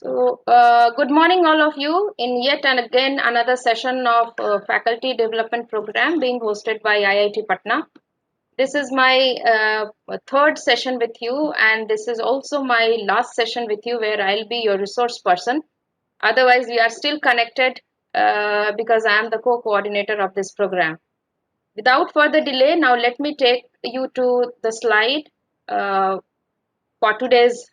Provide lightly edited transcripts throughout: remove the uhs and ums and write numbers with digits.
Good morning, all of you, in yet and again another session of Faculty Development Program being hosted by IIT Patna. This is my third session with you, and this is also my last session with you where I'll be your resource person. Otherwise, we are still connected because I am the co coordinator of this program. Without further delay, now let me take you to the slide for today's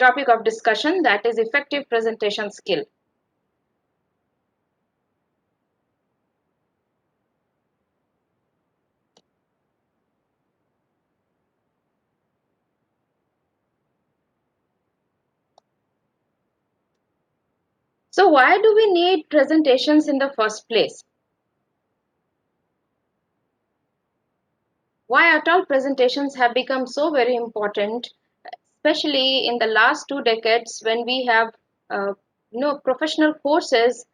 topic of discussion, that is effective presentation skill. So why do we need presentations in the first place? Why at all presentations have become so very important, especially in the last 2 decades when we have uh, professional courses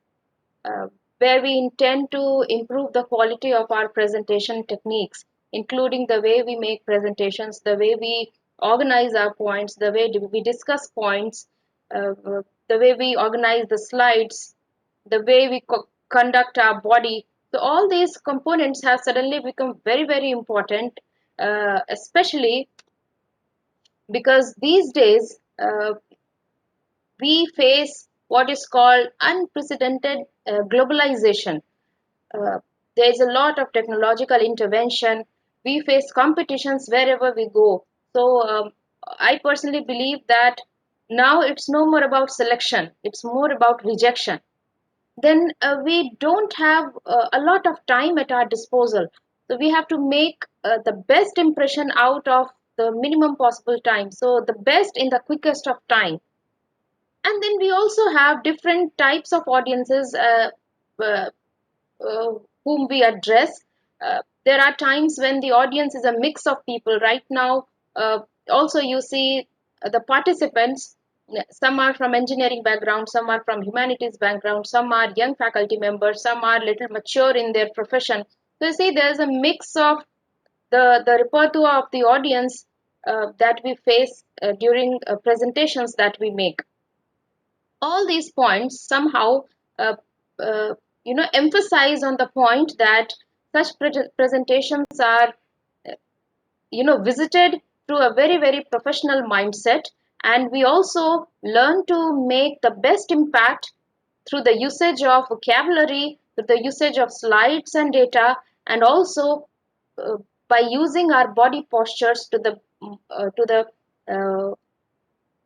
uh, where we intend to improve the quality of our presentation techniques, including the way we make presentations, the way we organize our points, the way we discuss points, the way we organize the slides, the way we conduct our body. So all these components have suddenly become very, very important, especially because these days we face what is called unprecedented globalization. uh, there is a lot of technological intervention. We face competitions wherever we go. So I personally believe that now it's no more about selection, it's more about rejection. Then we don't have a lot of time at our disposal. So we have to make the best impression out of the minimum possible time. So the best in the quickest of time. And then we also have different types of audiences uh, whom we address. There are times when the audience is a mix of people. Right now, also you see the participants. Some are from engineering background, some are from humanities background, some are young faculty members, some are little mature in their profession. So you see, there's a mix of the repertoire of the audience that we face during presentations that we make. All these points somehow uh, uh, emphasize on the point that such presentations are visited through a very, very professional mindset, and we also learn to make the best impact through the usage of vocabulary, through the usage of slides and data, and also uh, by using our body postures to the uh,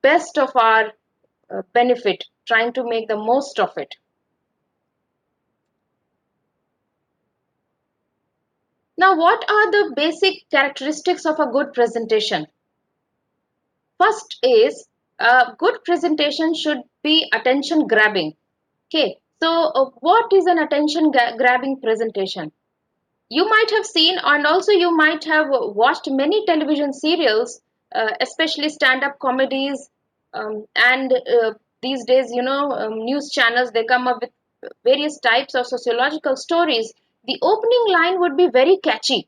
best of our benefit, trying to make the most of it. Now, what are the basic characteristics of a good presentation? First is a good presentation should be attention grabbing. Okay, so what is an attention grabbing presentation? You might have seen, and also you might have watched many television serials, especially stand-up comedies, and these days, news channels, they come up with various types of sociological stories. The opening line would be very catchy.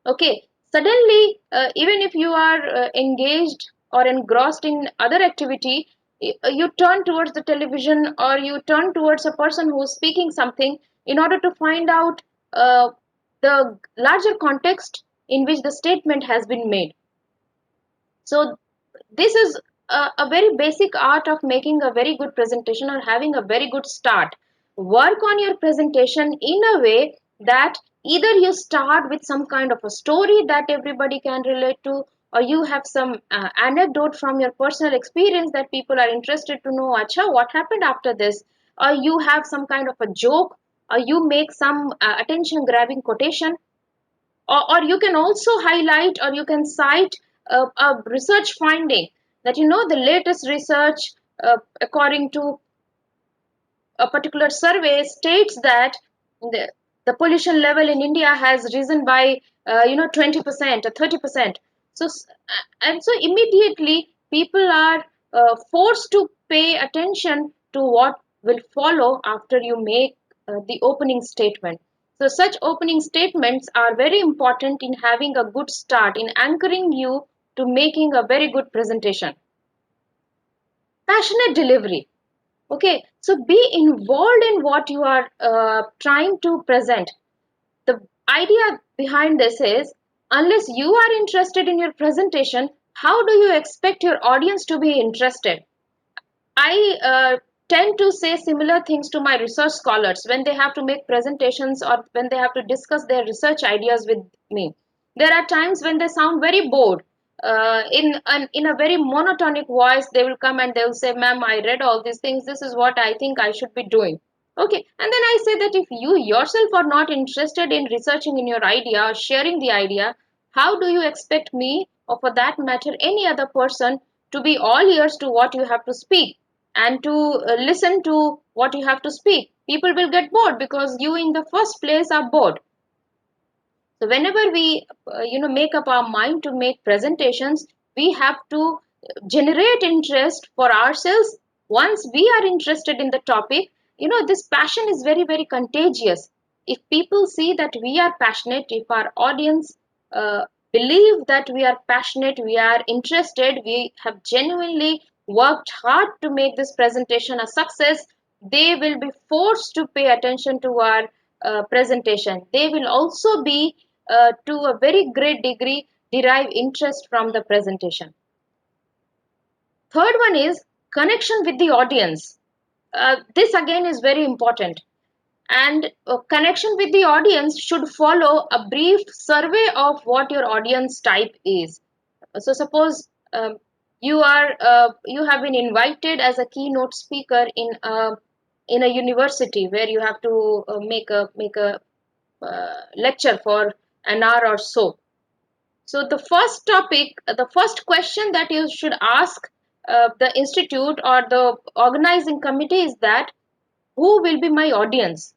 Okay, suddenly, even if you are engaged or engrossed in other activity, you turn towards the television or you turn towards a person who is speaking something in order to find out the larger context in which the statement has been made. So this is a very basic art of making a very good presentation or having a very good start. Work on your presentation in a way that either you start with some kind of a story that everybody can relate to, or you have some anecdote from your personal experience that people are interested to know, acha, what happened after this, or you have some kind of a joke, or you make some attention grabbing quotation, or you can also highlight or you can cite a research finding that the latest research according to a particular survey states that the pollution level in India has risen by 20% or 30%. So and so immediately people are forced to pay attention to what will follow after you make the opening statement. So such opening statements are very important in having a good start, in anchoring you to making a very good presentation. Passionate delivery. Okay, so be involved in what you are trying to present. The idea behind this is, unless you are interested in your presentation, how do you expect your audience to be interested? I tend to say similar things to my research scholars when they have to make presentations or when they have to discuss their research ideas with me. There are times when they sound very bored. In a very monotonic voice, they will come and they will say, "Ma'am, I read all these things. This is what I think I should be doing." Okay, and then I say that if you yourself are not interested in researching in your idea or sharing the idea, how do you expect me, or for that matter, any other person, to be all ears to what you have to speak and to listen to what you have to speak? People will get bored because you, in the first place, are bored. So whenever we make up our mind to make presentations, we have to generate interest for ourselves. Once we are interested in the topic, this passion is very, very contagious. If people see that we are passionate, if our audience uh, believe that we are passionate, we are interested, we have genuinely worked hard to make this presentation a success, they will be forced to pay attention to our presentation. They will also be, to a very great degree, derive interest from the presentation. Third one is connection with the audience. This again is very important. And connection with the audience should follow a brief survey of what your audience type is. So suppose you have been invited as a keynote speaker in a university where you have to make a lecture for an hour or so. So the first question that you should ask the institute or the organizing committee is that, who will be my audience?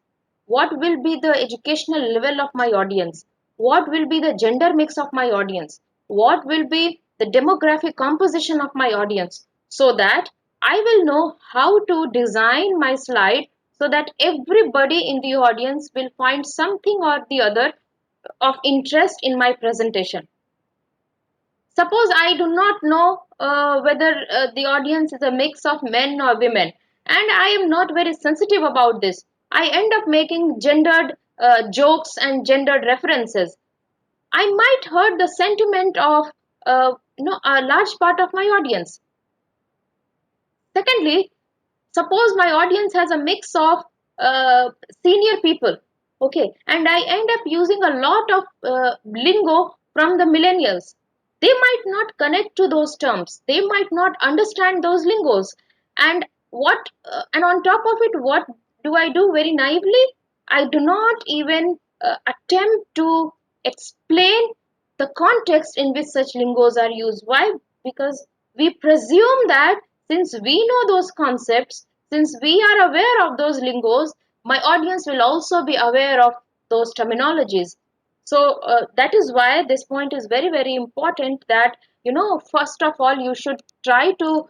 What will be the educational level of my audience? What will be the gender mix of my audience? What will be the demographic composition of my audience? So that I will know how to design my slide so that everybody in the audience will find something or the other of interest in my presentation. Suppose I do not know whether the audience is a mix of men or women, and I am not very sensitive about this. I end up making gendered jokes and gendered references. I might hurt the sentiment of a large part of my audience. Secondly, suppose my audience has a mix of senior people, okay, and I end up using a lot of lingo from the millennials. They might not connect to those terms, they might not understand those lingos. And on top of it, what do I do very naively? I do not even attempt to explain the context in which such lingos are used. Why? Because we presume that since we know those concepts, since we are aware of those lingos, my audience will also be aware of those terminologies. So that is why this point is very, very important, that first of all you should try to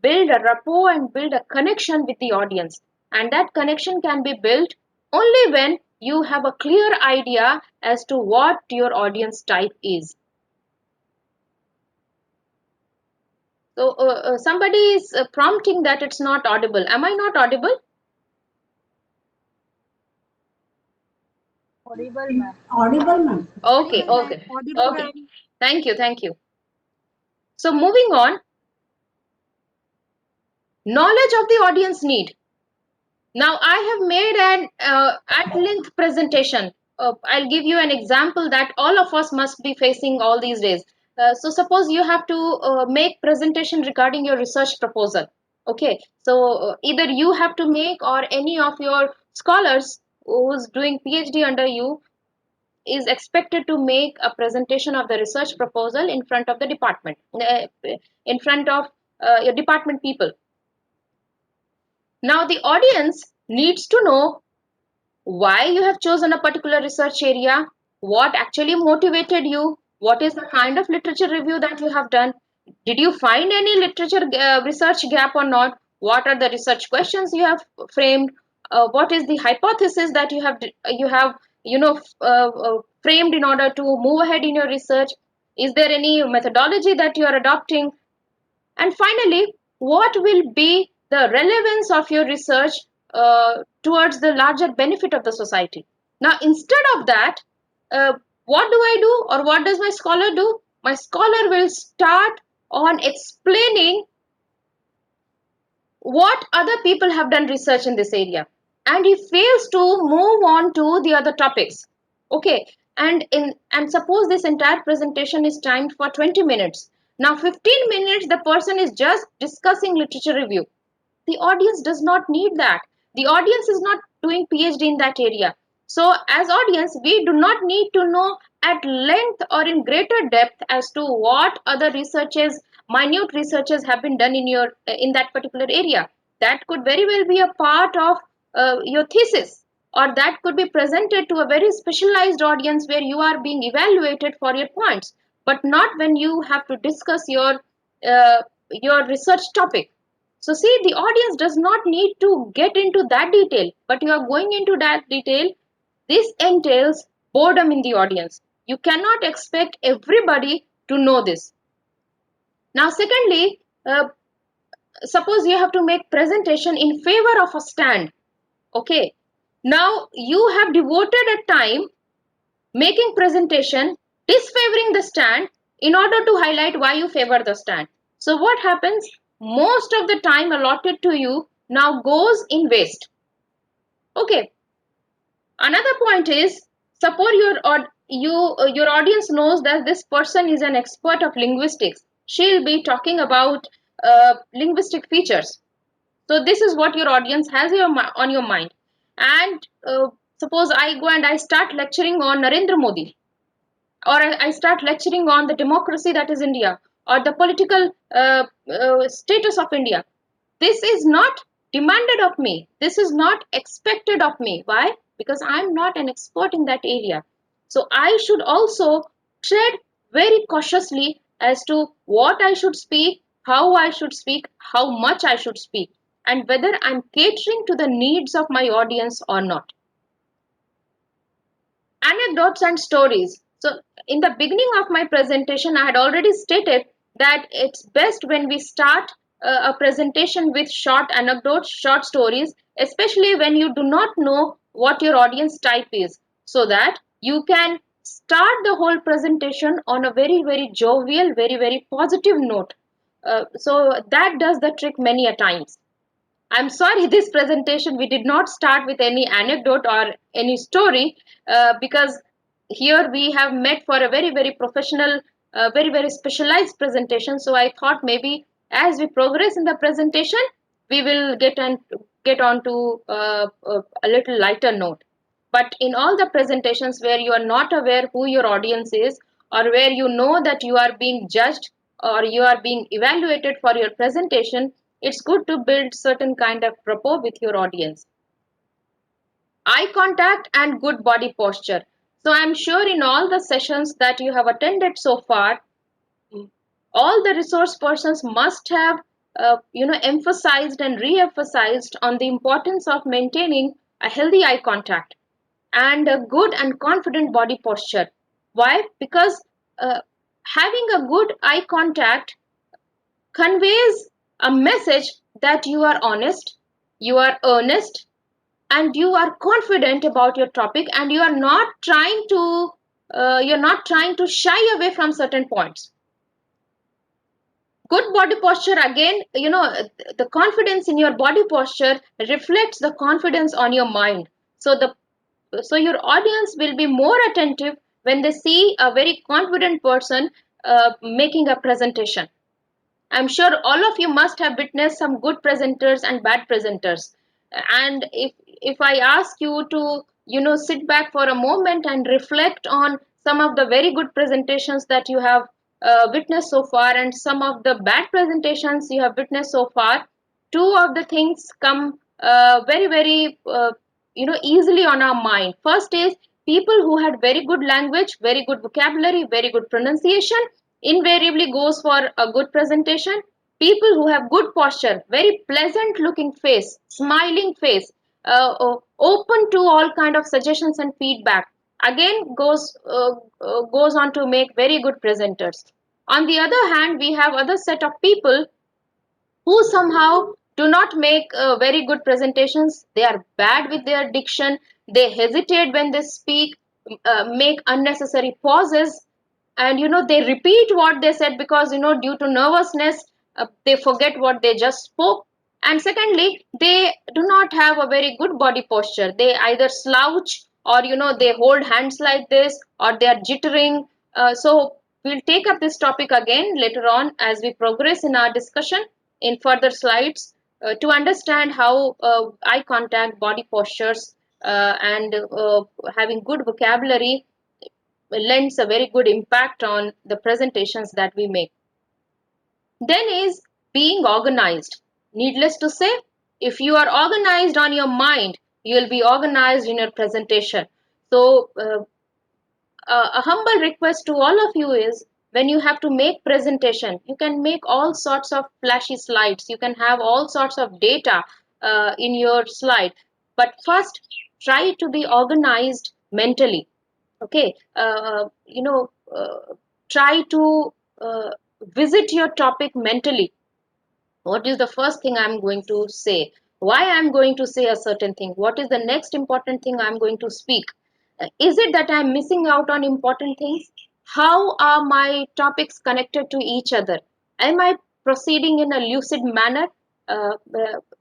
build a rapport and build a connection with the audience, and that connection can be built only when you have a clear idea as to what your audience type is. So somebody is prompting that it's not audible. Am I not audible? Audible, ma'am. Audible, ma'am. Okay, okay, Audible, okay. ma'am. Thank you, thank you. So moving on, knowledge of the audience need. Now I have made an at length presentation. I'll give you an example that all of us must be facing all these days. So suppose you have to make presentation regarding your research proposal. Okay, so either you have to make, or any of your scholars who's doing PhD under you is expected to make a presentation of the research proposal in front of the department, in front of your department people. Now the audience needs to know why you have chosen a particular research area, what actually motivated you, what is the kind of literature review that you have done, did you find any literature research gap or not, what are the research questions you have framed, what is the hypothesis that you have framed in order to move ahead in your research, is there any methodology that you are adopting, and finally, what will be the relevance of your research towards the larger benefit of the society. Now, instead of that, uh, what do I do, or what does my scholar do? My scholar will start on explaining what other people have done research in this area, and he fails to move on to the other topics. Okay, and suppose this entire presentation is timed for 20 minutes. Now 15 minutes the person is just discussing literature review. The audience does not need that. The audience is not doing PhD in that area. So as audience, we do not need to know at length or in greater depth as to what other researches, minute researches have been done in that particular area. That could very well be a part of your thesis, or that could be presented to a very specialized audience where you are being evaluated for your points, but not when you have to discuss your research topic. So see, the audience does not need to get into that detail, but you are going into that detail. This entails boredom in the audience. You cannot expect everybody to know this. Now, secondly, suppose you have to make presentation in favor of a stand. Okay. Now you have devoted a time making presentation disfavoring the stand in order to highlight why you favor the stand. So what happens? Most of the time allotted to you now goes in waste. Okay. Another point is, suppose your audience knows that this person is an expert of linguistics. She'll be talking about linguistic features. So this is what your audience has on your mind. And suppose I go and I start lecturing on Narendra Modi, or I start lecturing on the democracy that is India, or the political status of India. This is not demanded of me. This is not expected of me. Why? Because I'm not an expert in that area. So I should also tread very cautiously as to what I should speak, how I should speak, how much I should speak, and whether I'm catering to the needs of my audience or not. Anecdotes and stories. So, in the beginning of my presentation, I had already stated that it's best when we start a presentation with short anecdotes, short stories, especially when you do not know what your audience type is, so that you can start the whole presentation on a very, very jovial, very, very positive note. So, that does the trick many a times. I'm sorry, this presentation we did not start with any anecdote or any story, because here we have met for a very, very professional, very, very specialized presentation. So I thought maybe as we progress in the presentation, we will get on to a little lighter note. But in all the presentations where you are not aware who your audience is, or where you know that you are being judged or you are being evaluated for your presentation, it's good to build certain kind of rapport with your audience. Eye contact and good body posture. So I'm sure in all the sessions that you have attended so far, all the resource persons must have emphasized and re-emphasized on the importance of maintaining a healthy eye contact and a good and confident body posture. Why? Because having a good eye contact conveys a message that you are honest, you are earnest, and you are confident about your topic, and you're not trying to shy away from certain points. Good body posture, again, the confidence in your body posture reflects the confidence on your mind. So your audience will be more attentive when they see a very confident person making a presentation. I'm sure all of you must have witnessed some good presenters and bad presenters. And if I ask you to, sit back for a moment and reflect on some of the very good presentations that you have witnessed so far, and some of the bad presentations you have witnessed so far, two of the things come very, very, easily on our mind. First is people who had very good language, very good vocabulary, very good pronunciation invariably goes for a good presentation. People who have good posture, very pleasant looking face, smiling face, open to all kind of suggestions and feedback, again goes on to make very good presenters. On the other hand, we have other set of people who somehow do not make very good presentations. They are bad with their diction, they hesitate when they speak, make unnecessary pauses, and they repeat what they said because due to nervousness they forget what they just spoke. And secondly, they do not have a very good body posture. They either slouch, or they hold hands like this, or they are jittering. So we'll take up this topic again later on as we progress in our discussion in further slides, to understand how eye contact, body postures, and having good vocabulary lends a very good impact on the presentations that we make. Then is being organized. Needless to say, if you are organized on your mind, you will be organized in your presentation. So, a humble request to all of you is, when you have to make presentation, you can make all sorts of flashy slides, you can have all sorts of data in your slide, but first try to be organized mentally. Okay, try to visit your topic mentally. What is the first thing I'm going to say? Why I'm going to say a certain thing? What is the next important thing I'm going to speak? Is it that I'm missing out on important things? How are my topics connected to each other? Am I proceeding in a lucid manner?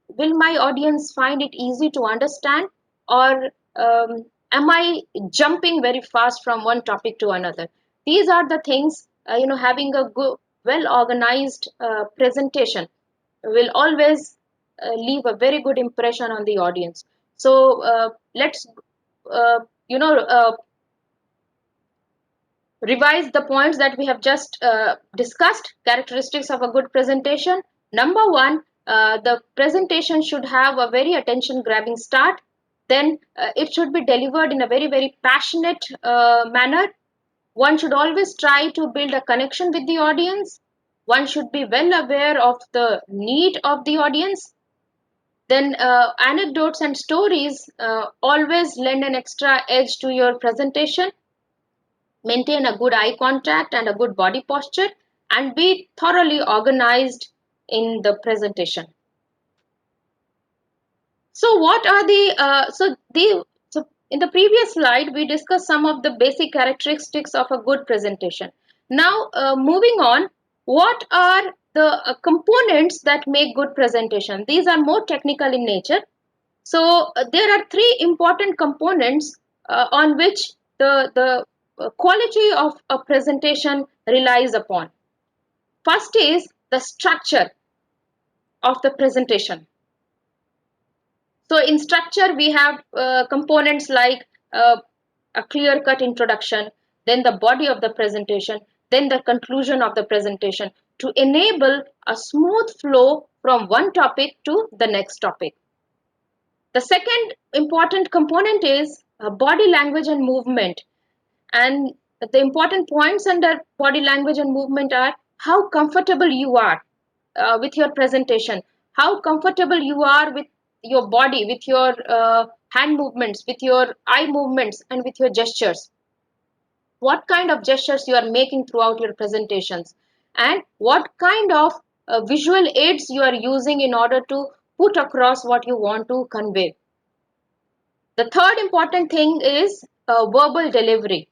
Will my audience find it easy to understand, or am I jumping very fast from one topic to another? These are the things, having a good, well organized presentation will always leave a very good impression on the audience. So let's uh, you know revise the points that we have just discussed. Characteristics of a good presentation. Number one, the presentation should have a very attention grabbing start. Then it should be delivered in a very, very passionate manner. One should always try to build a connection with the audience. One should be well aware of the need of the audience. Then anecdotes and stories always lend an extra edge to your presentation. Maintain a good eye contact and a good body posture, and be thoroughly organized in the presentation. So what are the so in the previous slide we discussed some of the basic characteristics of a good presentation. Now moving on, what are the components that make good presentation? These are more technical in nature. So there are three important components on which the quality of a presentation relies upon. First is the structure of the presentation. So in structure, we have components like a clear-cut introduction, then the body of the presentation, then the conclusion of the presentation, to enable a smooth flow from one topic to the next topic. The second important component is body language and movement. And the important points under body language and movement are how comfortable you are with your presentation, how comfortable you are with your body, with your hand movements, with your eye movements, and with your gestures. What kind of gestures you are making throughout your presentations, and what kind of visual aids you are using in order to put across what you want to convey. The third important thing is verbal delivery.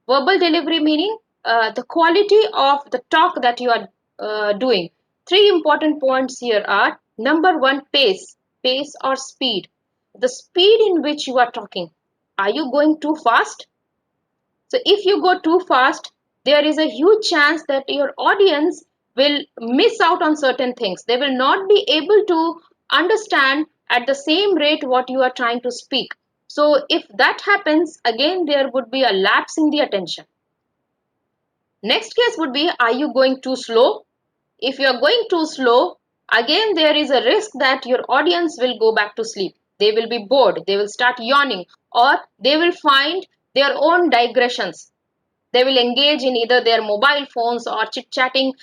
Verbal delivery meaning the quality of the talk that you are doing. Three important points here are: number one, pace or speed. The speed in which you are talking. Are you going too fast? So if you go too fast, there is a huge chance that your audience will miss out on certain things. They will not be able to understand at the same rate what you are trying to speak. So if that happens, again there would be a lapse in the attention. Next case would be, are you going too slow? If you are going too slow, again there is a risk that your audience will go back to sleep. They will be bored, they will start yawning, or they will find their own digressions. They will engage in either their mobile phones or chit chatting,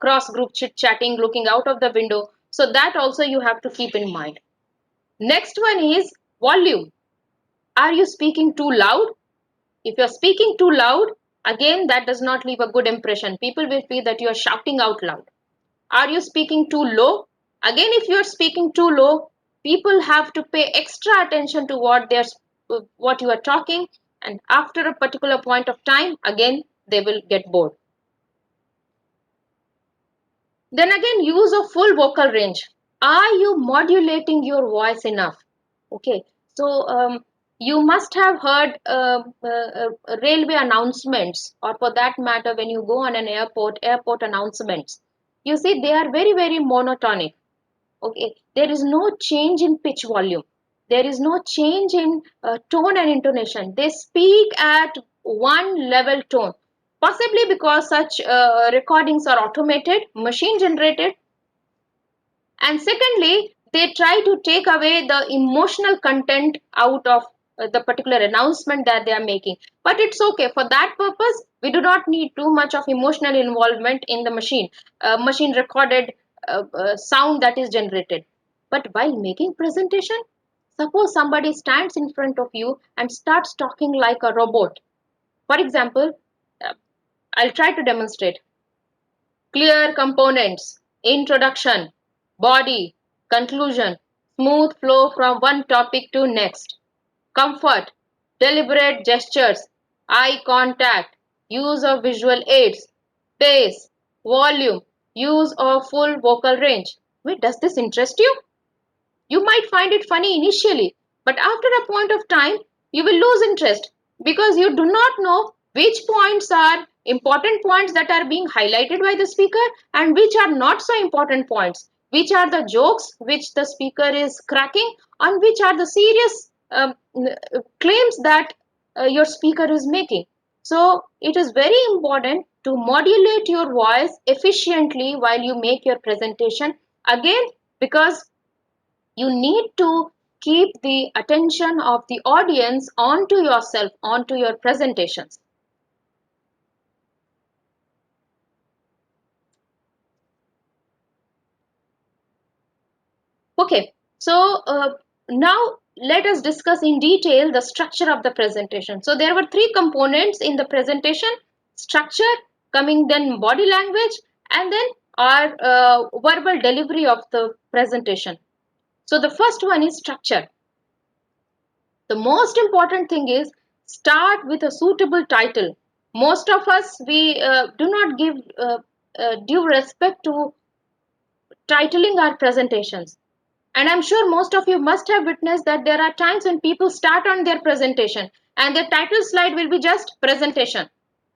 cross group chit chatting, looking out of the window. So that also you have to keep in mind. Next one is volume. Are you speaking too loud? If you're speaking too loud, again that does not leave a good impression. People will feel that you are shouting out loud. Are you speaking too low? Again, if you're speaking too low, people have to pay extra attention to what you are talking, and after a particular point of time, again they will get bored. Then again, use of full vocal range. Are you modulating your voice enough? Okay, so you must have heard railway announcements, or for that matter, when you go on an airport announcements. You see, they are very, very monotonic. Okay, there is no change in pitch volume. There is no change in tone and intonation. They speak at one level tone, possibly because such recordings are automated, machine generated, and secondly, they try to take away the emotional content out of the particular announcement that they are making. But it's okay. For that purpose, we do not need too much of emotional involvement in the machine recorded sound that is generated. But while making presentation, suppose somebody stands in front of you and starts talking like a robot. For example, uh, I'll try to demonstrate. Clear components, introduction, body, conclusion, smooth flow from one topic to next. Comfort, deliberate gestures, eye contact, use of visual aids, pace, volume, use of full vocal range. Wait, does this interest you? You might find it funny initially, but after a point of time, you will lose interest because you do not know which points are important points that are being highlighted by the speaker and which are not so important points, which are the jokes which the speaker is cracking, and which are the serious claims that your speaker is making. So, it is very important to modulate your voice efficiently while you make your presentation. Again, because you need to keep the attention of the audience onto yourself, onto your presentations. Okay, so now let us discuss in detail the structure of the presentation. So there were three components in the presentation: structure, coming then body language, and then our verbal delivery of the presentation. So the first one is structure. The most important thing is start with a suitable title. Most of us, we do not give due respect to titling our presentations. And I'm sure most of you must have witnessed that there are times when people start on their presentation and their title slide will be just presentation,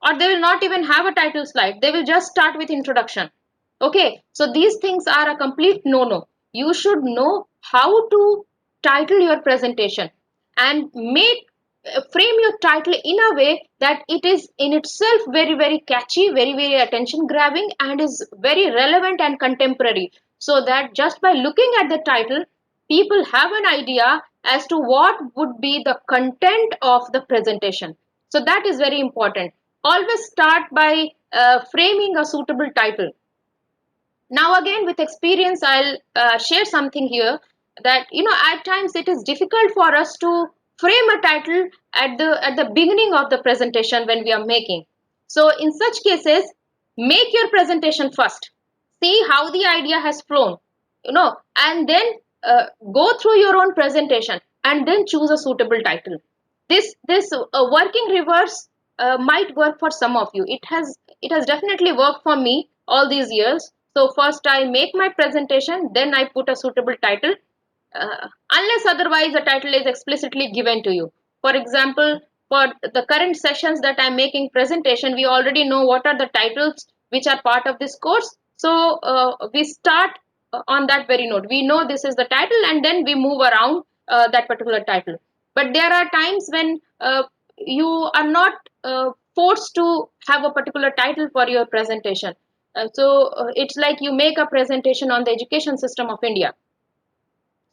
or they will not even have a title slide. They will just start with introduction. Okay, so these things are a complete no-no. You should know how to title your presentation and frame your title in a way that it is in itself very, very catchy, very, very attention grabbing, and is very relevant and contemporary, so that just by looking at the title, people have an idea as to what would be the content of the presentation. So that is very important. Always start by framing a suitable title. Now again, with experience, I'll share something here, that at times it is difficult for us to frame a title at the beginning of the presentation when we are making. So in such cases, make your presentation first, see how the idea has flown, and then go through your own presentation and then choose a suitable title. This working reverse might work for some of you. It has definitely worked for me all these years. So first I make my presentation, then I put a suitable title, unless otherwise a title is explicitly given to you. For example, for the current sessions that I'm making presentation, we already know what are the titles which are part of this course. So we start on that very note. We know this is the title, and then we move around that particular title. But there are times when you are not forced to have a particular title for your presentation. So it's like you make a presentation on the education system of India.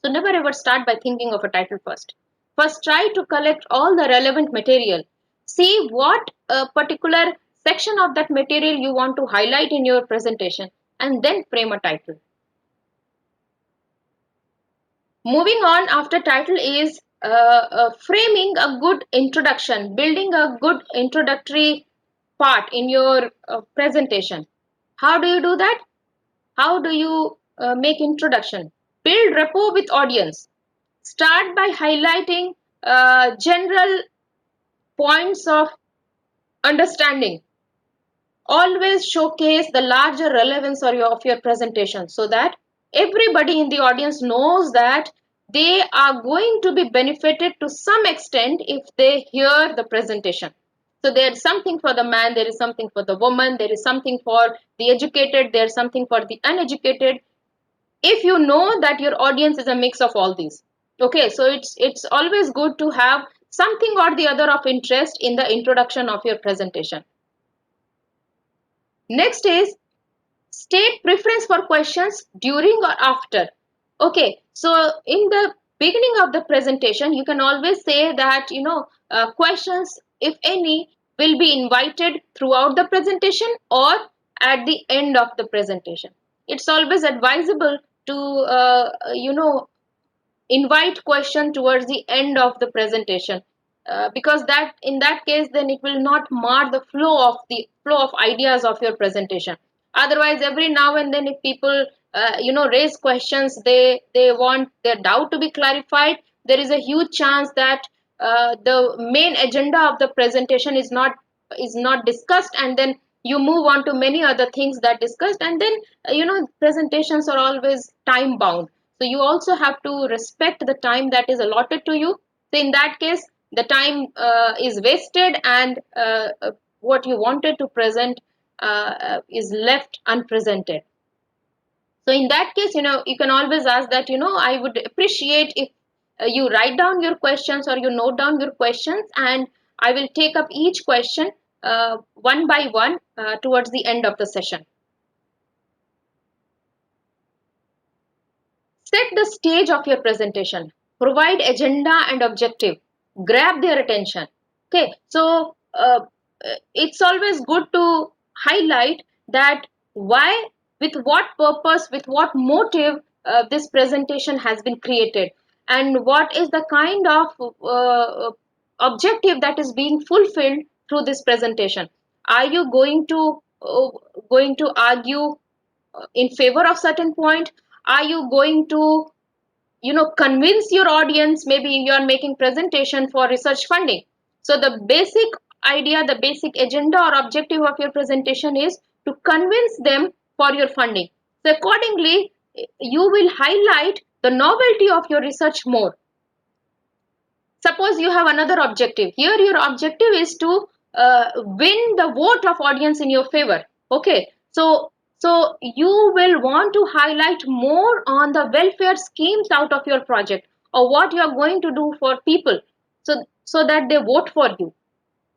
So never ever start by thinking of a title first. First, try to collect all the relevant material. See what particular section of that material you want to highlight in your presentation, and then frame a title. Moving on after title is framing a good introduction, building a good introductory part in your presentation. How do you do that? How do you make introduction? Build rapport with audience. Start by highlighting general points of understanding. Always showcase the larger relevance of your presentation so that everybody in the audience knows that they are going to be benefited to some extent if they hear the presentation. So there is something for the man, there is something for the woman, there is something for the educated, there is something for the uneducated, if you know that your audience is a mix of all these. Okay, so it's always good to have something or the other of interest in the introduction of your presentation. Next is state preference for questions during or after. Okay, so in the beginning of the presentation, you can always say that, questions, if any, will be invited throughout the presentation or at the end of the presentation. It's always advisable to, invite question towards the end of the presentation, because that in that case then it will not mar the flow of ideas of your presentation. Otherwise, every now and then if people raise questions, they want their doubt to be clarified, there is a huge chance that the main agenda of the presentation is not discussed, and then you move on to many other things that discussed, and then presentations are always time bound, so you also have to respect the time that is allotted to you. So in that case, the time is wasted, and what you wanted to present is left unpresented. So in that case, you can always ask that, I would appreciate if you write down your questions or you note down your questions, and I will take up each question one by one towards the end of the session. Set the stage of your presentation. Provide agenda and objective. Grab their attention. Okay, so it's always good to highlight that why, with what purpose, with what motive this presentation has been created, and what is the kind of objective that is being fulfilled through this presentation. Are you going to argue in favor of certain point? Are you going to convince your audience? Maybe you are making presentation for research funding, so the basic idea, the basic agenda or objective of your presentation is to convince them for your funding. So accordingly, you will highlight the novelty of your research more. Suppose you have another objective. Here your objective is to win the vote of audience in your favor. Okay, so you will want to highlight more on the welfare schemes out of your project, or what you are going to do for people, so that they vote for you.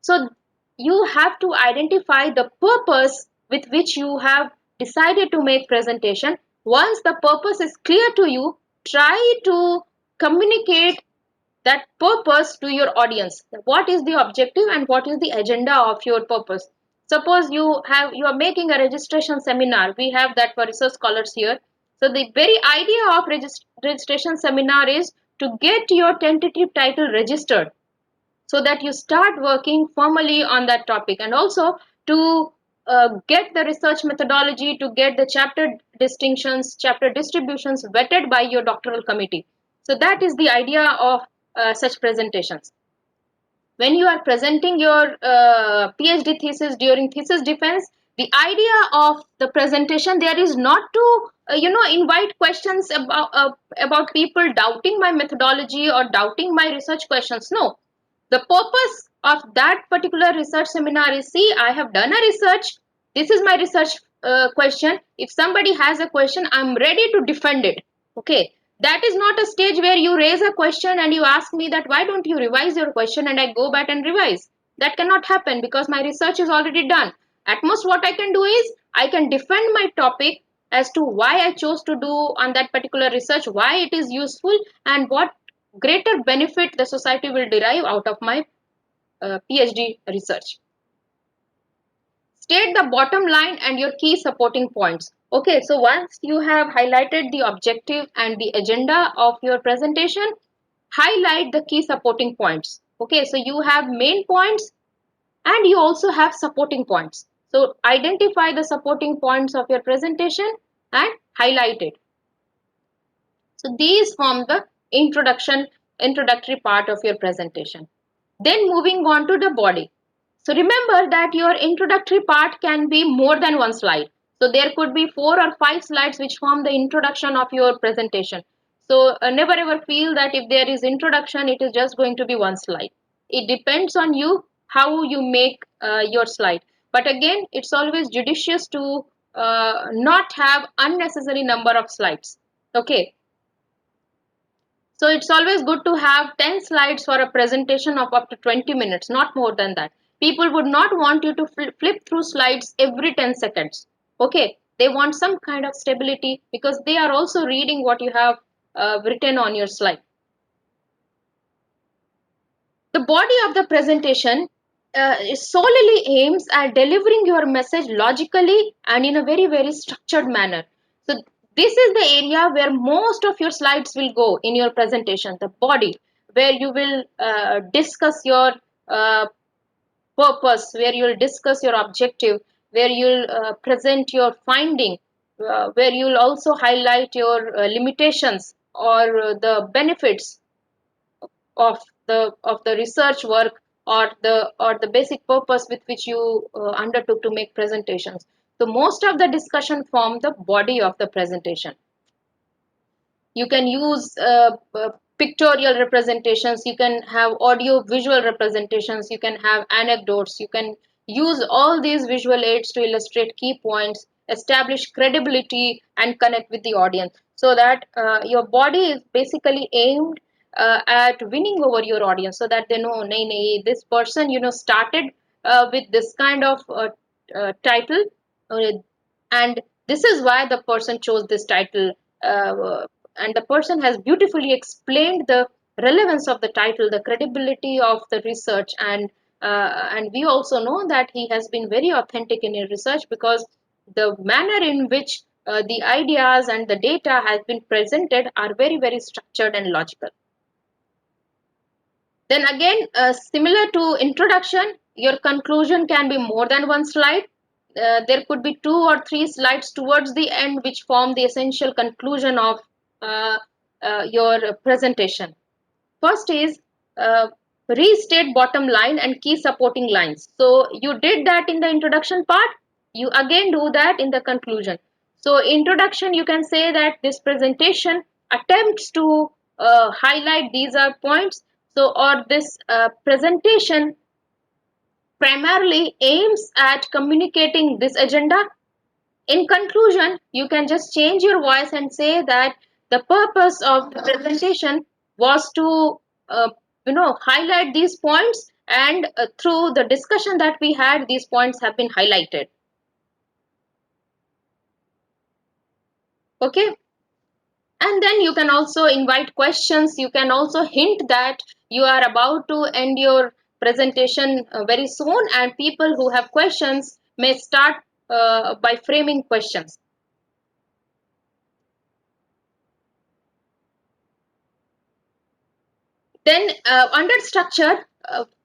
So you have to identify the purpose with which you have decided to make presentation. Once the purpose is clear to you, try to communicate that purpose to your audience. What is the objective and what is the agenda of your purpose? Suppose you are making a registration seminar. We have that for research scholars here. So the very idea of registration seminar is to get your tentative title registered, so that you start working formally on that topic, and also to get the research methodology, to get the chapter distinctions, chapter distributions vetted by your doctoral committee. So that is the idea of such presentations. When you are presenting your PhD thesis during thesis defense, the idea of the presentation there is not to invite questions about people doubting my methodology or doubting my research questions. No, the purpose of that particular research seminar is, see, I have done a research, this is my research question, if somebody has a question, I'm ready to defend it. Okay, that is not a stage where you raise a question and you ask me that why don't you revise your question, and I go back and revise. That cannot happen because my research is already done. At most what I can do is I can defend my topic as to why I chose to do on that particular research, why it is useful, and what greater benefit the society will derive out of my PhD research. State the bottom line and your key supporting points. Okay, so once you have highlighted the objective and the agenda of your presentation, highlight the key supporting points. Okay, so you have main points and you also have supporting points. So identify the supporting points of your presentation and highlight it. So these form the introductory part of your presentation. Then moving on to the body. So remember that your introductory part can be more than one slide. So there could be 4 or 5 slides which form the introduction of your presentation. So never ever feel that if there is introduction, it is just going to be one slide. It depends on you how you make your slide. But again, it's always judicious to not have unnecessary number of slides. Okay, so it's always good to have 10 slides for a presentation of up to 20 minutes, not more than that. People would not want you to flip through slides every 10 seconds. Okay, they want some kind of stability because they are also reading what you have written on your slide. The body of the presentation solely aims at delivering your message logically and in a very structured manner. So this is the area where most of your slides will go in your presentation, the body, where you will discuss your uh, purpose, where you'll discuss your objective, where you'll present your finding, where you'll also highlight your limitations or the benefits of the research work or the basic purpose with which you undertook to make presentations. So most of the discussion form the body of the presentation. You can use pictorial representations, you can have audio visual representations, you can have anecdotes, you can use all these visual aids to illustrate key points, establish credibility and connect with the audience, so that your body is basically aimed at winning over your audience, so that they know, nay nay, this person started with this kind of title, uh, and this is why the person chose this title, and the person has beautifully explained the relevance of the title, the credibility of the research, and we also know that he has been very authentic in his research because the manner in which the ideas and the data has been presented are very structured and logical. Then again, similar to introduction, your conclusion can be more than one slide. There could be 2 or 3 slides towards the end which form the essential conclusion of uh, your presentation. First is restate bottom line and key supporting lines. So you did that in the introduction part, you again do that in the conclusion. So introduction, you can say that this presentation attempts to highlight these are points. So or this presentation primarily aims at communicating this agenda. In conclusion, you can just change your voice and say that the purpose of the presentation was to highlight these points, and through the discussion that we had, these points have been highlighted. Okay, and then you can also invite questions. You can also hint that you are about to end your presentation very soon, and people who have questions may start by framing questions. Then under structure,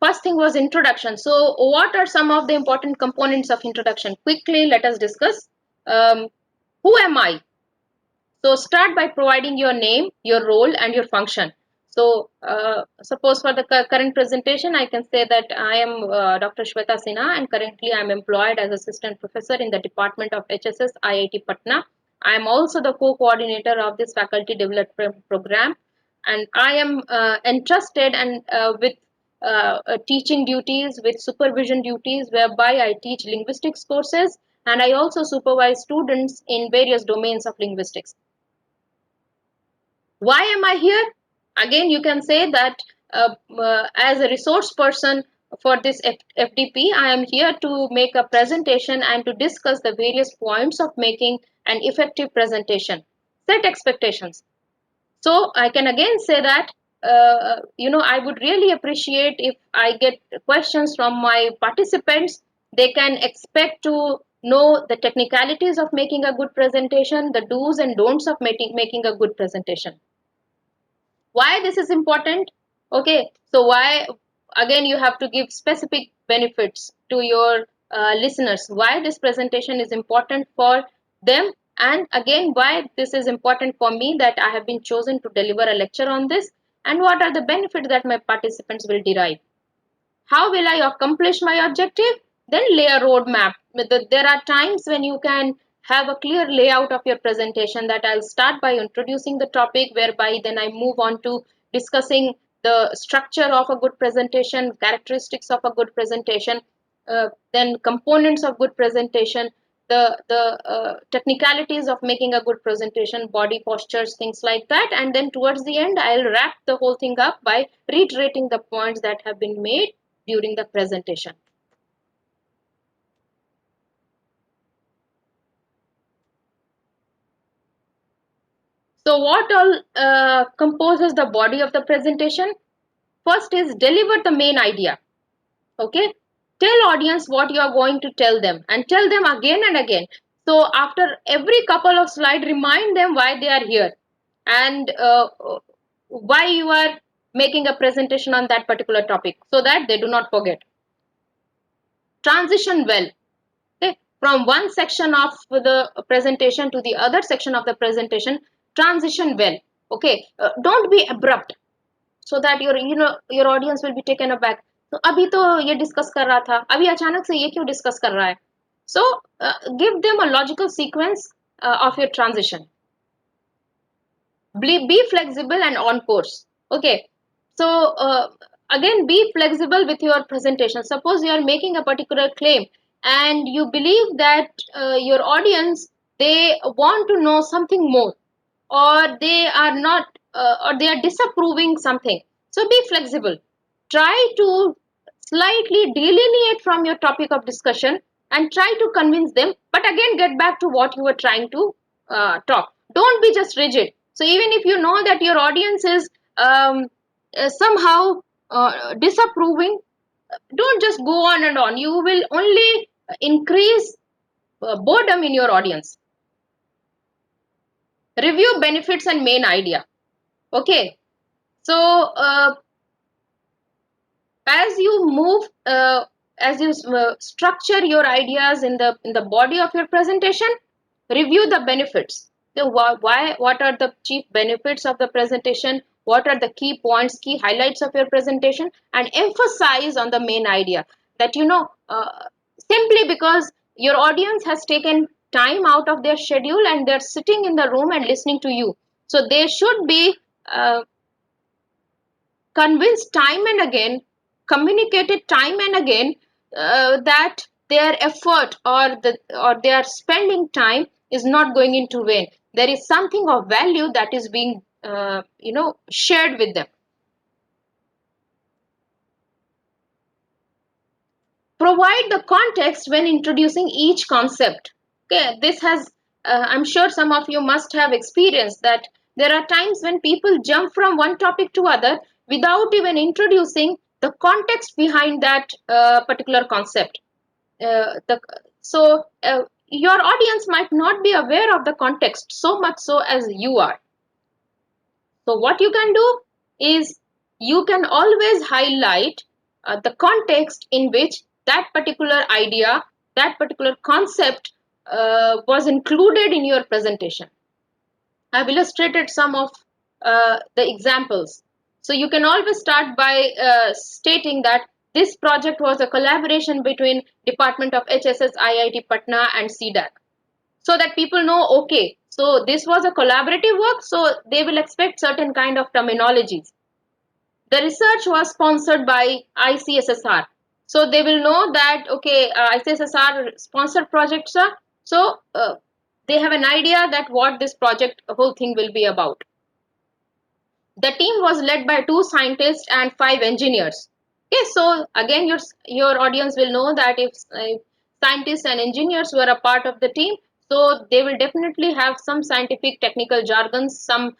first thing was introduction. So what are some of the important components of introduction? Quickly, let us discuss. Um, who am I? So start by providing your name, your role, and your function. So suppose for the current presentation, I can say that I am Dr. Shweta Sinha, and currently I am employed as assistant professor in the Department of HSS IIT Patna. I am also the co-coordinator of this faculty development program, and I am entrusted and with teaching duties, with supervision duties, whereby I teach linguistics courses and I also supervise students in various domains of linguistics. Why am I here? Again, you can say that as a resource person for this FDP, I am here to make a presentation and to discuss the various points of making an effective presentation. Set expectations. So I can again say that I would really appreciate if I get questions from my participants. They can expect to know the technicalities of making a good presentation, the do's and don'ts of making a good presentation. Why this is important? Okay, so why, again, you have to give specific benefits to your listeners, why this presentation is important for them and again why this is important for me, that I have been chosen to deliver a lecture on this, and what are the benefits that my participants will derive. How will I accomplish my objective? Then lay a roadmap. There are times when you can have a clear layout of your presentation, that I'll start by introducing the topic, whereby then I move on to discussing the structure of a good presentation, characteristics of a good presentation, then components of good presentation, the technicalities of making a good presentation, body postures, things like that, and then towards the end I'll wrap the whole thing up by reiterating the points that have been made during the presentation. So what all composes the body of the presentation? First is deliver the main idea. Okay, tell audience what you are going to tell them, and tell them again and again. So after every couple of slides, remind them why they are here, and why you are making a presentation on that particular topic, so that they do not forget. Transition well. Okay, from one section of the presentation to the other section of the presentation, transition well. Okay, don't be abrupt, so that your audience will be taken aback. तो अभी तो ये discuss कर रहा था, अभी अचानक से ये क्यों डिस्कस कर रहा है. So give them a logical sequence of your transition. Be flexible and on course. Okay, so again, be flexible with your presentation. Suppose you are making a particular claim, and you believe that your audience, they want to know something more, or they are not, or they are disapproving something. So be flexible. Try to slightly delineate from your topic of discussion and try to convince them, but again get back to what you were trying to talk. Don't be just rigid. So even if you know that your audience is somehow disapproving, don't just go on and on. You will only increase boredom in your audience. Review benefits and main idea. Okay, so as you move, as you structure your ideas in the body of your presentation, review the benefits. So why, what are the chief benefits of the presentation, what are the key points, key highlights of your presentation, and emphasize on the main idea. That simply because your audience has taken time out of their schedule and they're sitting in the room and listening to you, so they should be convinced time and again, communicated time and again, that their effort, or their spending time is not going into vain. There is something of value that is being shared with them. Provide the context when introducing each concept. Okay, this has, I'm sure some of you must have experienced that there are times when people jump from one topic to other without even introducing the context behind that particular concept. Your audience might not be aware of the context so much so as you are. So what you can do is, you can always highlight the context in which that particular idea, that particular concept was included in your presentation. I've illustrated some of the examples. So you can always start by stating that this project was a collaboration between Department of HSS, IIT Patna and CDAC, so that people know, okay, so this was a collaborative work, so they will expect certain kind of terminologies. The research was sponsored by ICSSR, so they will know that, okay, ICSSR sponsored projects are, so they have an idea that what this project whole thing will be about. The team was led by 2 scientists and 5 engineers. Okay, so again, your audience will know that if scientists and engineers were a part of the team, so they will definitely have some scientific technical jargons, some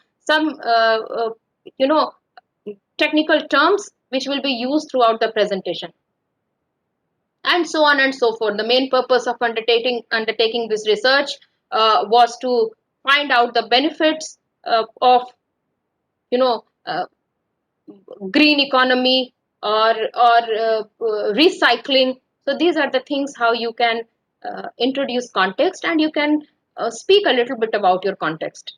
you know technical terms which will be used throughout the presentation, and so on and so forth. The main purpose of undertaking this research was to find out the benefits of you know uh, green economy, or recycling. So these are the things how you can introduce context, and you can speak a little bit about your context.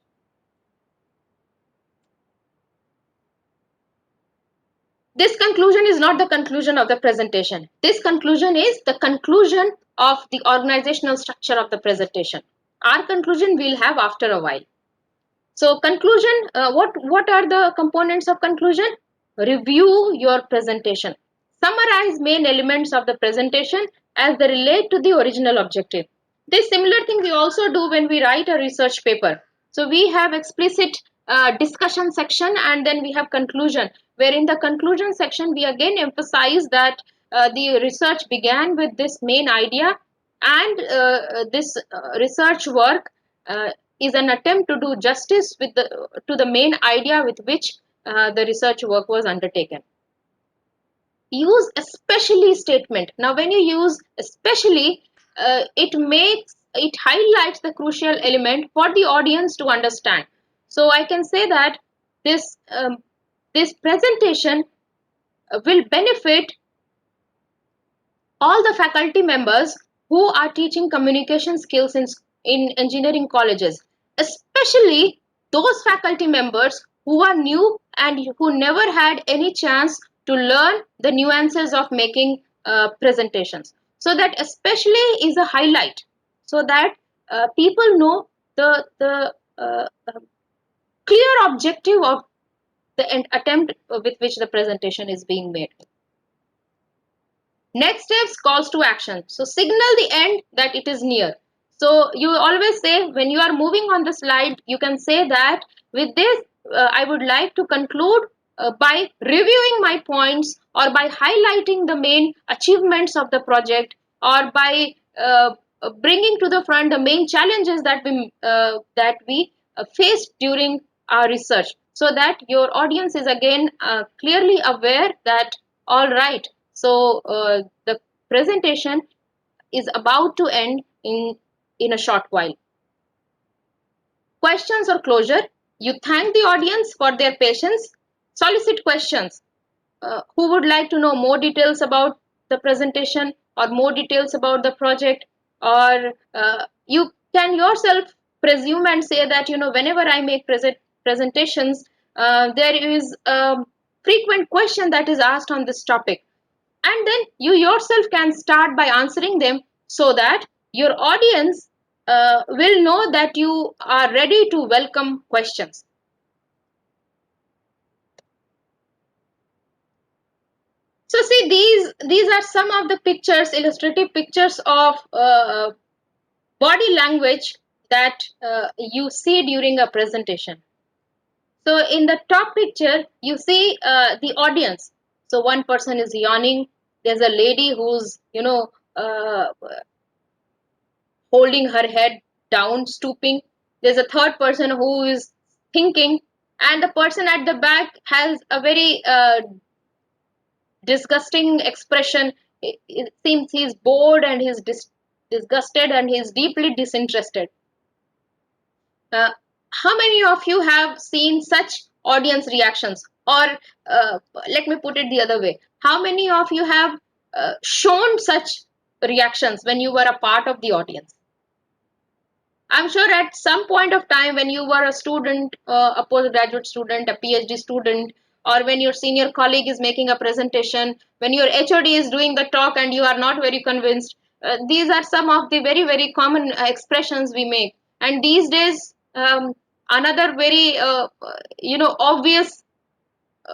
This conclusion is not the conclusion of the presentation. This conclusion is the conclusion of the organizational structure of the presentation. Our conclusion we'll have after a while. So conclusion, what are the components of conclusion? Review your presentation. Summarize main elements of the presentation as they relate to the original objective. This similar thing we also do when we write a research paper. So we have explicit discussion section, and then we have conclusion, where in the conclusion section we again emphasize that the research began with this main idea, and this research work is an attempt to do justice with to the main idea with which the research work was undertaken. Use especially statement. Now when you use especially, it highlights the crucial element for the audience to understand. So I can say that this presentation will benefit all the faculty members who are teaching communication skills in engineering colleges, especially those faculty members who are new and who never had any chance to learn the nuances of making presentations. So that especially is a highlight, so that people know the clear objective of the attempt with which the presentation is being made. Next steps, calls to action. So signal the end that it is near. So you always say when you are moving on the slide, you can say that with this, I would like to conclude by reviewing my points, or by highlighting the main achievements of the project, or by bringing to the front the main challenges that we faced during our research, so that your audience is again clearly aware that all right, so the presentation is about to end in a short while. Questions or closure. You thank the audience for their patience. Solicit questions. Who would like to know more details about the presentation, or more details about the project? Or you can yourself presume and say that, whenever I make presentations, there is a frequent question that is asked on this topic, and then you yourself can start by answering them, so that your audience will know that you are ready to welcome questions. So see, these are some of the pictures, illustrative pictures of body language that you see during a presentation. So in the top picture, you see the audience. So one person is yawning. There's a lady who's holding her head down, stooping. There's a third person who is thinking, and the person at the back has a very disgusting expression. It seems he's bored, and he's disgusted, and he's deeply disinterested. Uh, how many of you have seen such audience reactions? Or let me put it the other way. How many of you have shown such reactions when you were a part of the audience? I'm sure at some point of time when you were a student, a postgraduate student, a PhD student, or when your senior colleague is making a presentation, when your HOD is doing the talk and you are not very convinced, these are some of the very, very common expressions we make. And these days, another very, obvious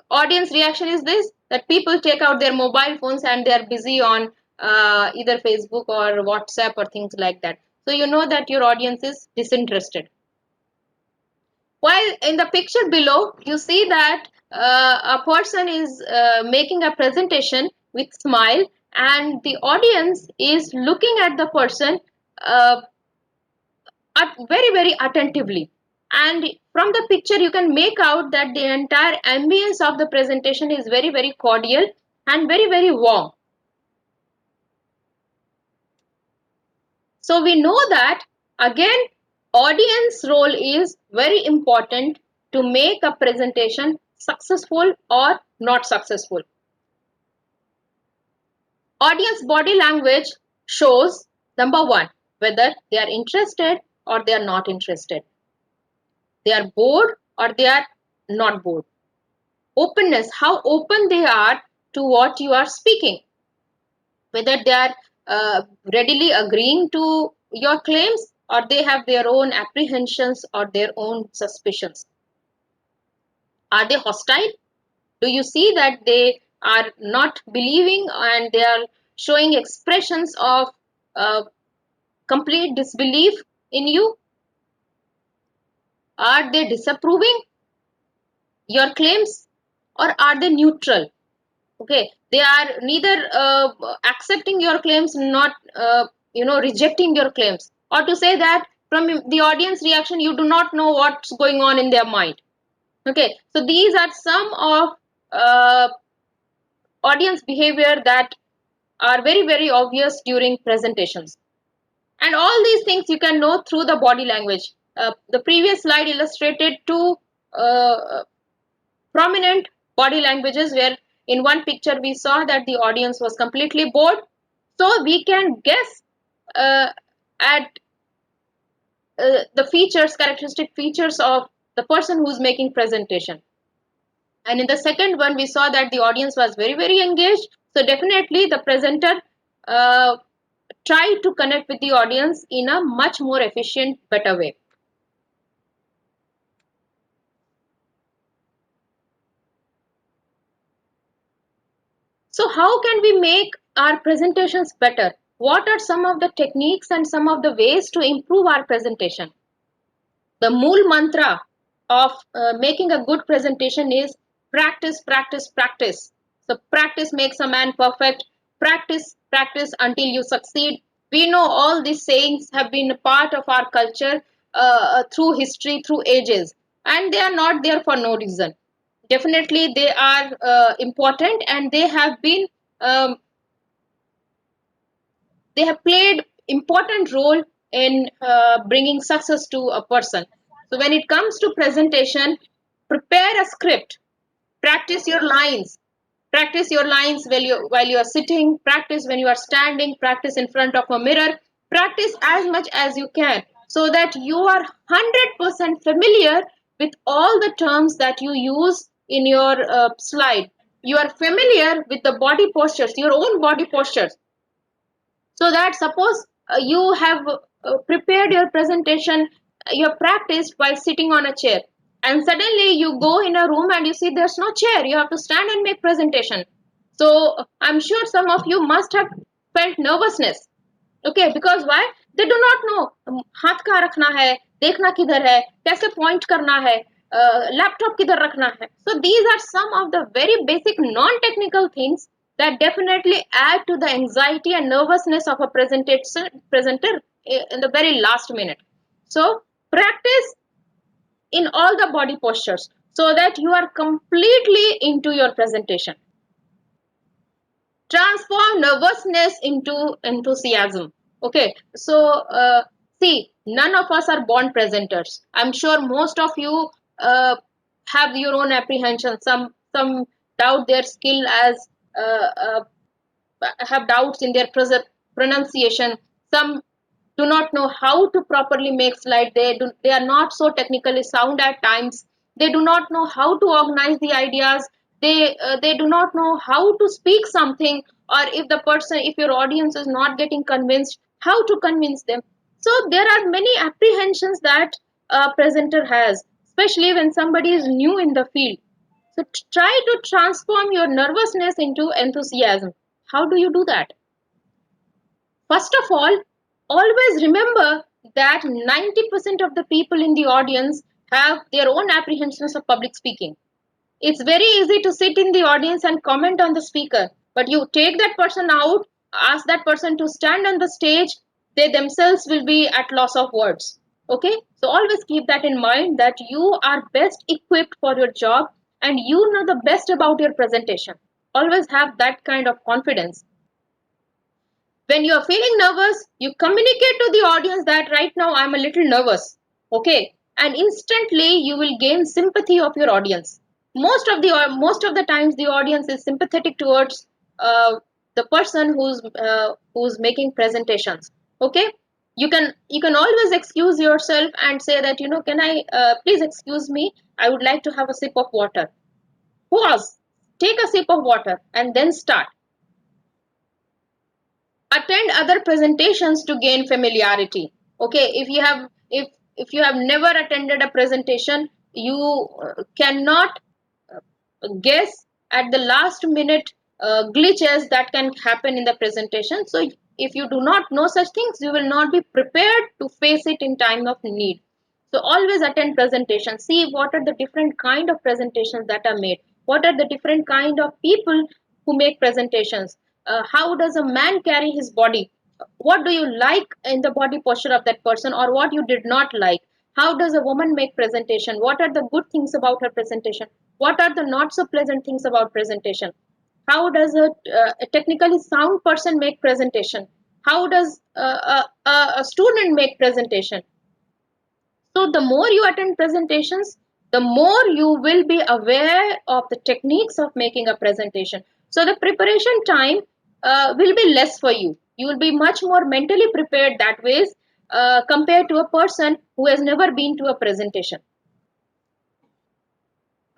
audience reaction is this, that people take out their mobile phones and they are busy on either Facebook or WhatsApp or things like that. So you know that your audience is disinterested. While in the picture below, you see that a person is making a presentation with smile, and the audience is looking at the person uh, very, very attentively. And from the picture, you can make out that the entire ambience of the presentation is very, very cordial and very, very warm. So we know that again, audience role is very important to make a presentation successful or not successful. Audience body language shows, number one, whether they are interested, or they are not interested. They are bored or they are not bored. Openness, how open they are to what you are speaking, whether they are readily agreeing to your claims or they have their own apprehensions or their own suspicions. Are they hostile? Do you see that they are not believing and they are showing expressions of uh, complete disbelief in you? Are they disapproving your claims or are they neutral? Okay, they are neither accepting your claims, not rejecting your claims, or to say that from the audience reaction you do not know what's going on in their mind. Okay, so these are some of uh, audience behavior that are very very obvious during presentations, and all these things you can know through the body language. The previous slide illustrated two prominent body languages where in one picture we saw that the audience was completely bored, so we can guess uh, at the features, characteristic features of the person who's making presentation. And in the second one we saw that the audience was very very engaged, so definitely the presenter uh, tried to connect with the audience in a much more efficient, better way. So how can we make our presentations better? What are some of the techniques and some of the ways to improve our presentation? The mool mantra of making a good presentation is practice, practice, practice. So practice makes a man perfect. Practice, practice until you succeed. We know all these sayings have been a part of our culture through history, through ages, and they are not there for no reason. Definitely, they are important, and um, they have played important role in bringing success to a person. So when it comes to presentation, prepare a script, practice your lines, practice your lines while you are sitting, practice when you are standing, practice in front of a mirror, practice as much as you can so that you are 100% familiar with all the terms that you use in your slide. You are familiar with the body postures, your own body postures, so that suppose you have prepared your presentation, you have practiced while sitting on a chair, and suddenly you go in a room and you see there's no chair, you have to stand and make presentation. So I'm sure some of you must have felt nervousness. Okay, because why? They do not know हाथ कहाँ रखना है, देखना किधर है, कैसे point करना है, laptop किधर रखना है. So these are some of the very basic non-technical things that definitely add to the anxiety and nervousness of a presenter in the very last minute. So practice in all the body postures so that you are completely into your presentation. Transform nervousness into enthusiasm. Okay, so see, none of us are born presenters. I'm sure most of you have your own apprehension. Some doubt their skill as have doubts in their pronunciation. Some do not know how to properly make slide. They are not so technically sound at times. They do not know how to organize the ideas. They do not know how to speak something, or if the person, if your audience is not getting convinced, how to convince them. So there are many apprehensions that a presenter has, especially when somebody is new in the field. So try to transform your nervousness into enthusiasm. How do you do that? First of all, always remember that 90% of the people in the audience have their own apprehensions of public speaking. It's very easy to sit in the audience and comment on the speaker, but you take that person out, ask that person to stand on the stage, they themselves will be at loss of words. Okay, so always keep that in mind that you are best equipped for your job and you know the best about your presentation. Always have that kind of confidence. When you are feeling nervous, you communicate to the audience that right now I'm a little nervous. Okay, and instantly you will gain sympathy of your audience. Most of the times the audience is sympathetic towards the person who's making presentations. Okay, You can always excuse yourself and say that, can I please excuse me, I would like to have a sip of water. Pause, take a sip of water, and then start. Attend other presentations to gain familiarity. Okay, if you have never attended a presentation, you cannot guess at the last minute glitches that can happen in the presentation. So if you do not know such things, you will not be prepared to face it in time of need. So always attend presentations, see what are the different kind of presentations that are made, what are the different kind of people who make presentations, how does a man carry his body, what do you like in the body posture of that person, or what you did not like, how does a woman make presentation, what are the good things about her presentation, what are the not so pleasant things about presentation, how does a technically sound person make presentation, how does a student make presentation. So the more you attend presentations, the more you will be aware of the techniques of making a presentation. So the preparation time will be less for you. You will be much more mentally prepared that ways compared to a person who has never been to a presentation.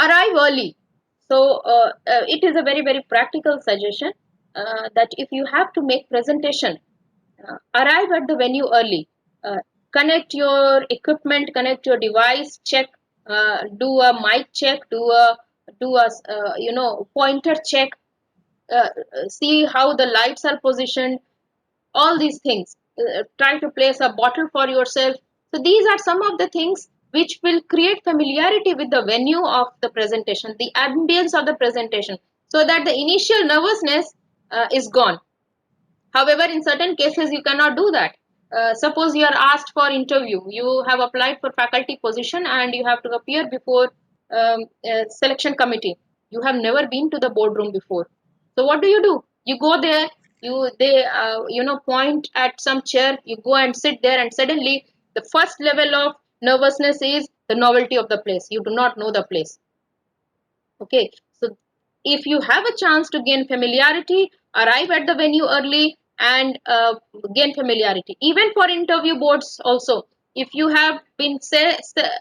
Arrive early. So it is a very very practical suggestion that if you have to make presentation, arrive at the venue early. Connect your equipment, connect your device, check, do a mic check, do a pointer check, see how the lights are positioned, all these things. Try to place a bottle for yourself. So these are some of the things which will create familiarity with the venue of the presentation, the ambience of the presentation, so that the initial nervousness is gone. However, in certain cases, you cannot do that. Suppose you are asked for interview, you have applied for faculty position and you have to appear before a selection committee. You have never been to the boardroom before. So what do? You go there, they point at some chair, you go and sit there, and suddenly the first level of nervousness is the novelty of the place. You do not know the place. Okay, so if you have a chance to gain familiarity, arrive at the venue early and gain familiarity. Even for interview boards, also, if you have been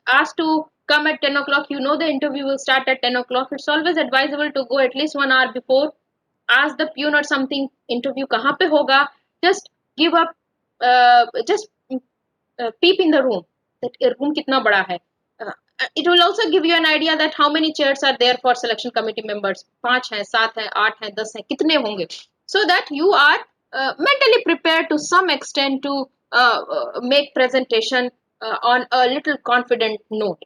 asked to come at 10 o'clock, you know the interview will start at 10 o'clock. It's always advisable to go at least 1 hour before. Ask the peon or something, interview kahan pe hoga. Just give up, just peep in the room, that room kitna bada hai. Uh, it will also give you an idea that how many chairs are there for selection committee members. 5 hai, 7 hai, 8 hai, 10 hai, kitne honge. So that you are mentally prepared to some extent to make presentation on a little confident note.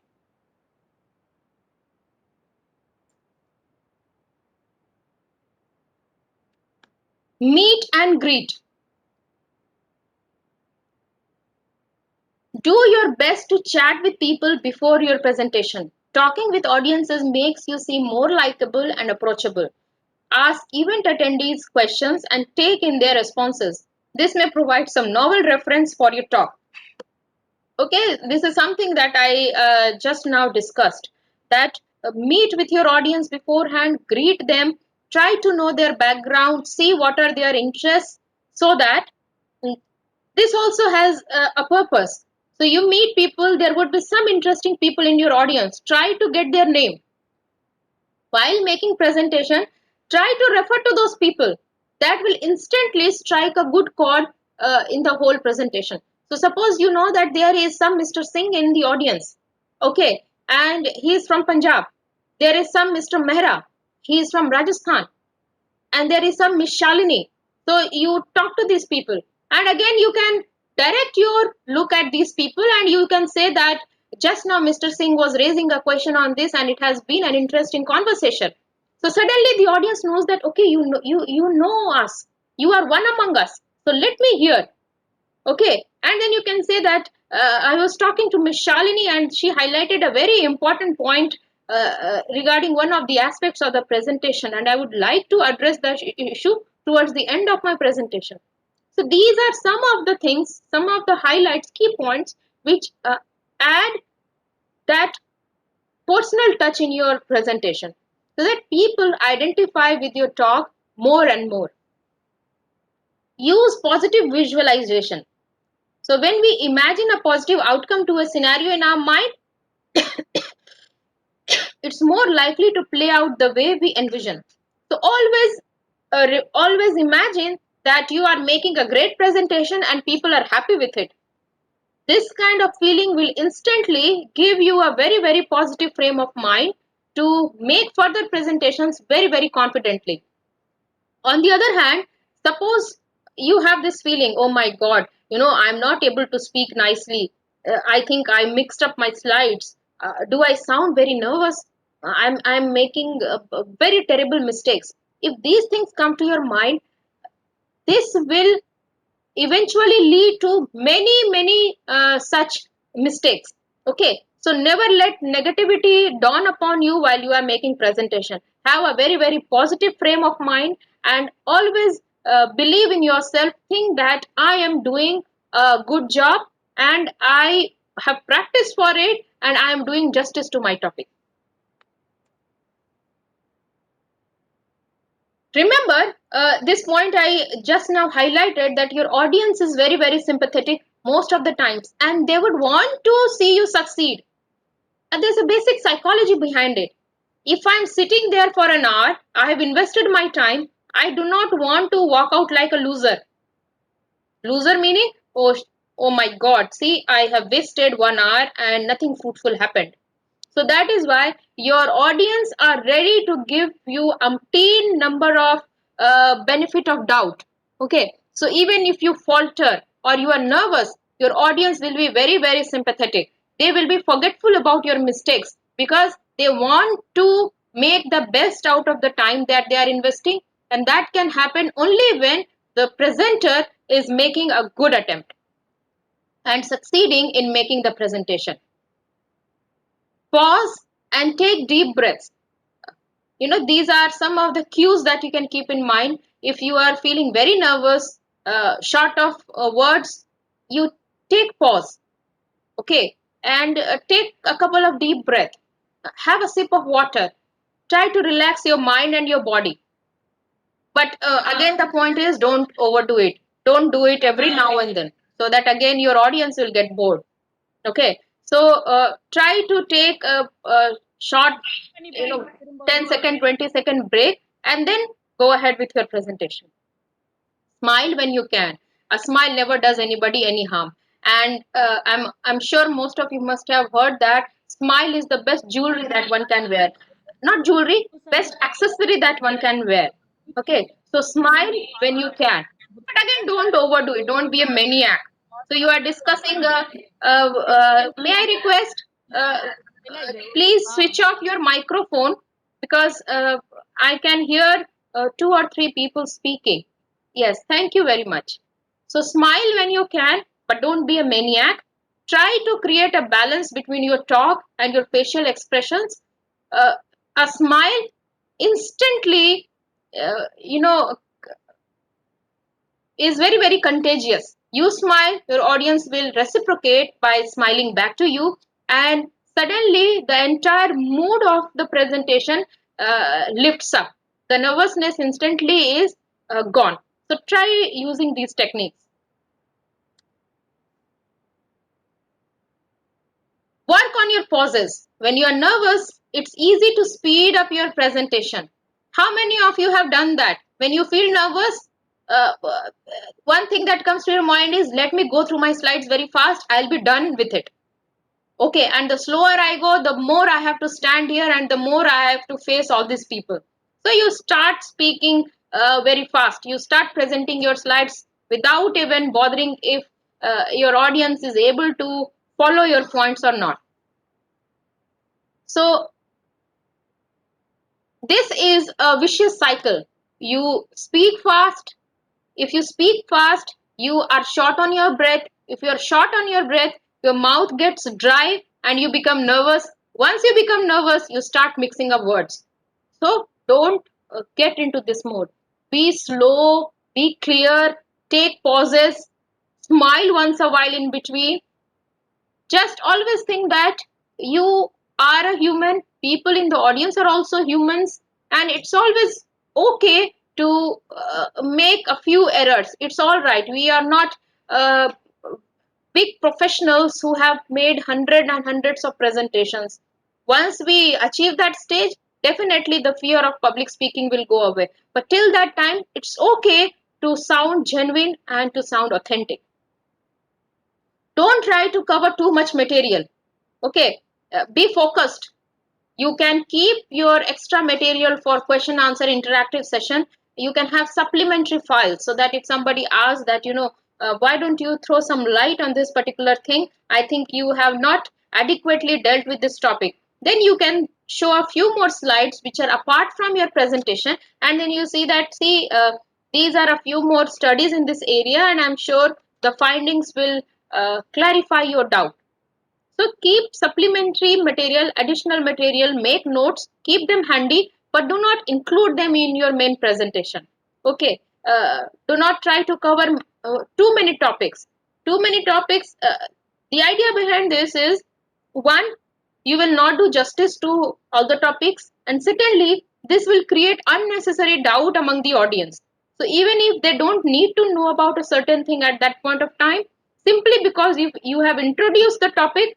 Meet and greet. Do your best to chat with people before your presentation. Talking with audiences makes you seem more likable and approachable. Ask event attendees questions and take in their responses. This may provide some novel reference for your talk. Okay, this is something that I just now discussed. That meet with your audience beforehand, greet them, try to know their background, see what are their interests, so that this also has a purpose. So you meet people, there would be some interesting people in your audience. Try to get their name. While making presentation, try to refer to those people. That will instantly strike a good chord in the whole presentation. So suppose you know that there is some Mr. Singh in the audience. Okay, and he is from Punjab. There is some Mr. Mehra. He is from Rajasthan, and there is some Miss Shalini. So you talk to these people, and again you can direct your look at these people, and you can say that just now Mr. Singh was raising a question on this, and it has been an interesting conversation. So suddenly the audience knows that okay, you know us, you are one among us. So let me hear. Okay, and then you can say that I was talking to Miss Shalini and she highlighted a very important point regarding one of the aspects of the presentation, and I would like to address that issue towards the end of my presentation. So these are some of the things, some of the highlights, key points which add that personal touch in your presentation so that people identify with your talk more and more. Use positive visualization. So when we imagine a positive outcome to a scenario in our mind, it's more likely to play out the way we envision. So always imagine that you are making a great presentation and people are happy with it. This kind of feeling will instantly give you a very positive frame of mind to make further presentations very confidently. On the other hand, suppose you have this feeling, oh my god, I'm not able to speak nicely. I think I mixed up my slides. Do I sound very nervous? I'm making very terrible mistakes. If these things come to your mind, this will eventually lead to many such mistakes. Okay, so never let negativity dawn upon you while you are making presentation. Have a very positive frame of mind, and always believe in yourself. Think that I am doing a good job, and I have practiced for it, and I am doing justice to my topic. Remember, this point I just now highlighted, that your audience is very sympathetic most of the times, and they would want to see you succeed. And there's a basic psychology behind it. If I'm sitting there for an hour, I have invested my time, I do not want to walk out like a loser. Loser meaning, oh my god, see, I have wasted 1 hour and nothing fruitful happened. So that is why your audience are ready to give you umpteen number of benefit of doubt. Okay, so even if you falter or you are nervous, your audience will be very sympathetic. They will be forgetful about your mistakes because they want to make the best out of the time that they are investing, and that can happen only when the presenter is making a good attempt and succeeding in making the presentation. Pause and take deep breaths. These are some of the cues that you can keep in mind. If you are feeling very nervous, short of words, you take pause. Okay, and take a couple of deep breaths. Have a sip of water. Try to relax your mind and your body. But again, the point is, don't overdo it. Don't do it every now and then, so that again your audience will get bored. Okay, so try to take a short, 10-second, 20-second break, and then go ahead with your presentation. Smile when you can. A smile never does anybody any harm, and I'm sure most of you must have heard that smile is the best jewelry that one can wear. Not jewelry, best accessory that one can wear. Okay, so smile when you can, but again, don't overdo it. Don't be a maniac. So you are discussing. May I request? Please switch off your microphone, because I can hear two or three people speaking. Yes, thank you very much. So smile when you can, but don't be a maniac. Try to create a balance between your talk and your facial expressions. Uh, a smile instantly, you know, is very contagious. You smile, your audience will reciprocate by smiling back to you, and suddenly the entire mood of the presentation lifts up. The nervousness instantly is gone. So try using these techniques. Work on your pauses. When you are nervous, it's easy to speed up your presentation. How many of you have done that? When you feel nervous, one thing that comes to your mind is, let me go through my slides very fast, I'll be done with it. Okay, and the slower I go, the more I have to stand here and the more I have to face all these people. So you start speaking very fast. You start presenting your slides without even bothering if your audience is able to follow your points or not. So this is a vicious cycle. You speak fast. If you speak fast, you are short on your breath. If you are short on your breath, your mouth gets dry and you become nervous. Once you become nervous, you start mixing up words. So don't get into this mode. Be slow, be clear, take pauses, smile once a while in between. Just always think that you are a human. People in the audience are also humans, and it's always okay to make a few errors. It's all right. We are not uh, big professionals who have made hundreds and hundreds of presentations. Once we achieve that stage, definitely the fear of public speaking will go away. But till that time, it's okay to sound genuine and to sound authentic. Don't try to cover too much material. Okay, be focused. You can keep your extra material for question answer interactive session. You can have supplementary files so that if somebody asks that, why don't you throw some light on this particular thing? I think you have not adequately dealt with this topic. Then you can show a few more slides which are apart from your presentation, and then you see that, these are a few more studies in this area, and I'm sure the findings will clarify your doubt. So keep supplementary material, additional material, make notes, keep them handy, but do not include them in your main presentation. Okay, do not try to cover too many topics. Too many topics. The idea behind this is, one, you will not do justice to all the topics, and secondly, this will create unnecessary doubt among the audience. So even if they don't need to know about a certain thing at that point of time, simply because if you have introduced the topic,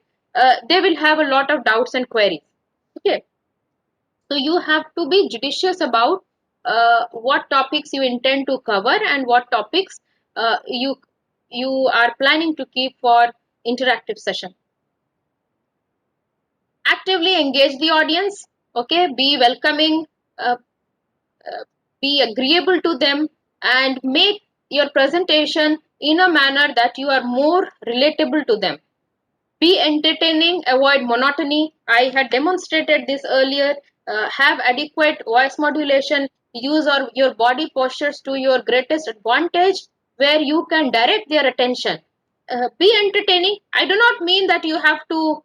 they will have a lot of doubts and queries. Okay, so you have to be judicious about what topics you intend to cover and what topics you are planning to keep for interactive session. Actively engage the audience. Okay, be welcoming, uh, be agreeable to them, and make your presentation in a manner that you are more relatable to them. Be entertaining, avoid monotony. I had demonstrated this earlier. Have adequate voice modulation, use your body postures to your greatest advantage, where you can direct their attention. Be entertaining. I do not mean that you have to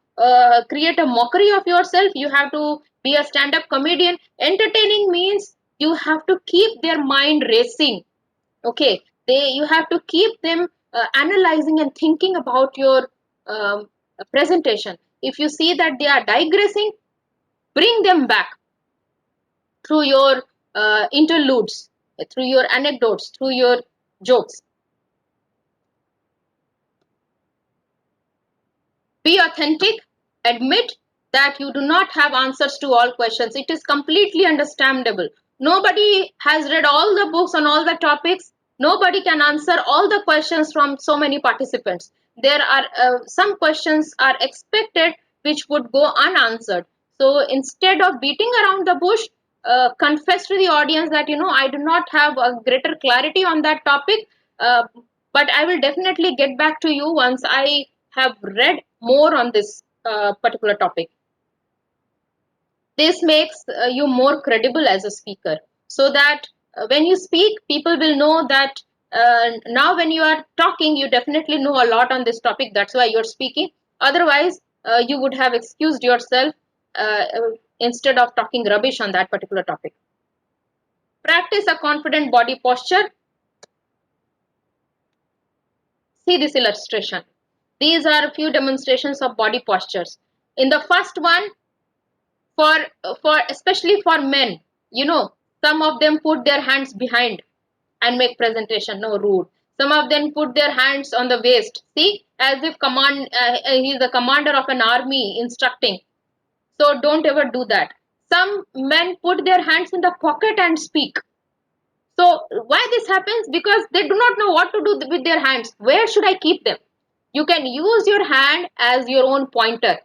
create a mockery of yourself, you have to be a stand up comedian. Entertaining means you have to keep their mind racing. Okay, you have to keep them analyzing and thinking about your um, presentation. If you see that they are digressing, bring them back through your interludes, through your anecdotes, through your jokes. Be authentic. Admit that you do not have answers to all questions. It is completely understandable. Nobody has read all the books on all the topics. Nobody can answer all the questions from so many participants. There are some questions are expected which would go unanswered. So instead of beating around the bush, confess to the audience that, I do not have a greater clarity on that topic, uh, but I will definitely get back to you once I have read more on this particular topic. This makes you more credible as a speaker, so that when you speak, people will know that now when you are talking, you definitely know a lot on this topic. That's why you're speaking. Otherwise, you would have excused yourself instead of talking rubbish on that particular topic. Practice a confident body posture. See this illustration. These are a few demonstrations of body postures. In the first one, for especially for men, you know, some of them put their hands behind and make presentation. No, rude. Some of them put their hands on the waist. See, as if he's the commander of an army instructing. So don't ever do that. Some men put their hands in the pocket and speak. So why this happens? Because they do not know what to do with their hands. Where should I keep them? You can use your hand as your own pointer.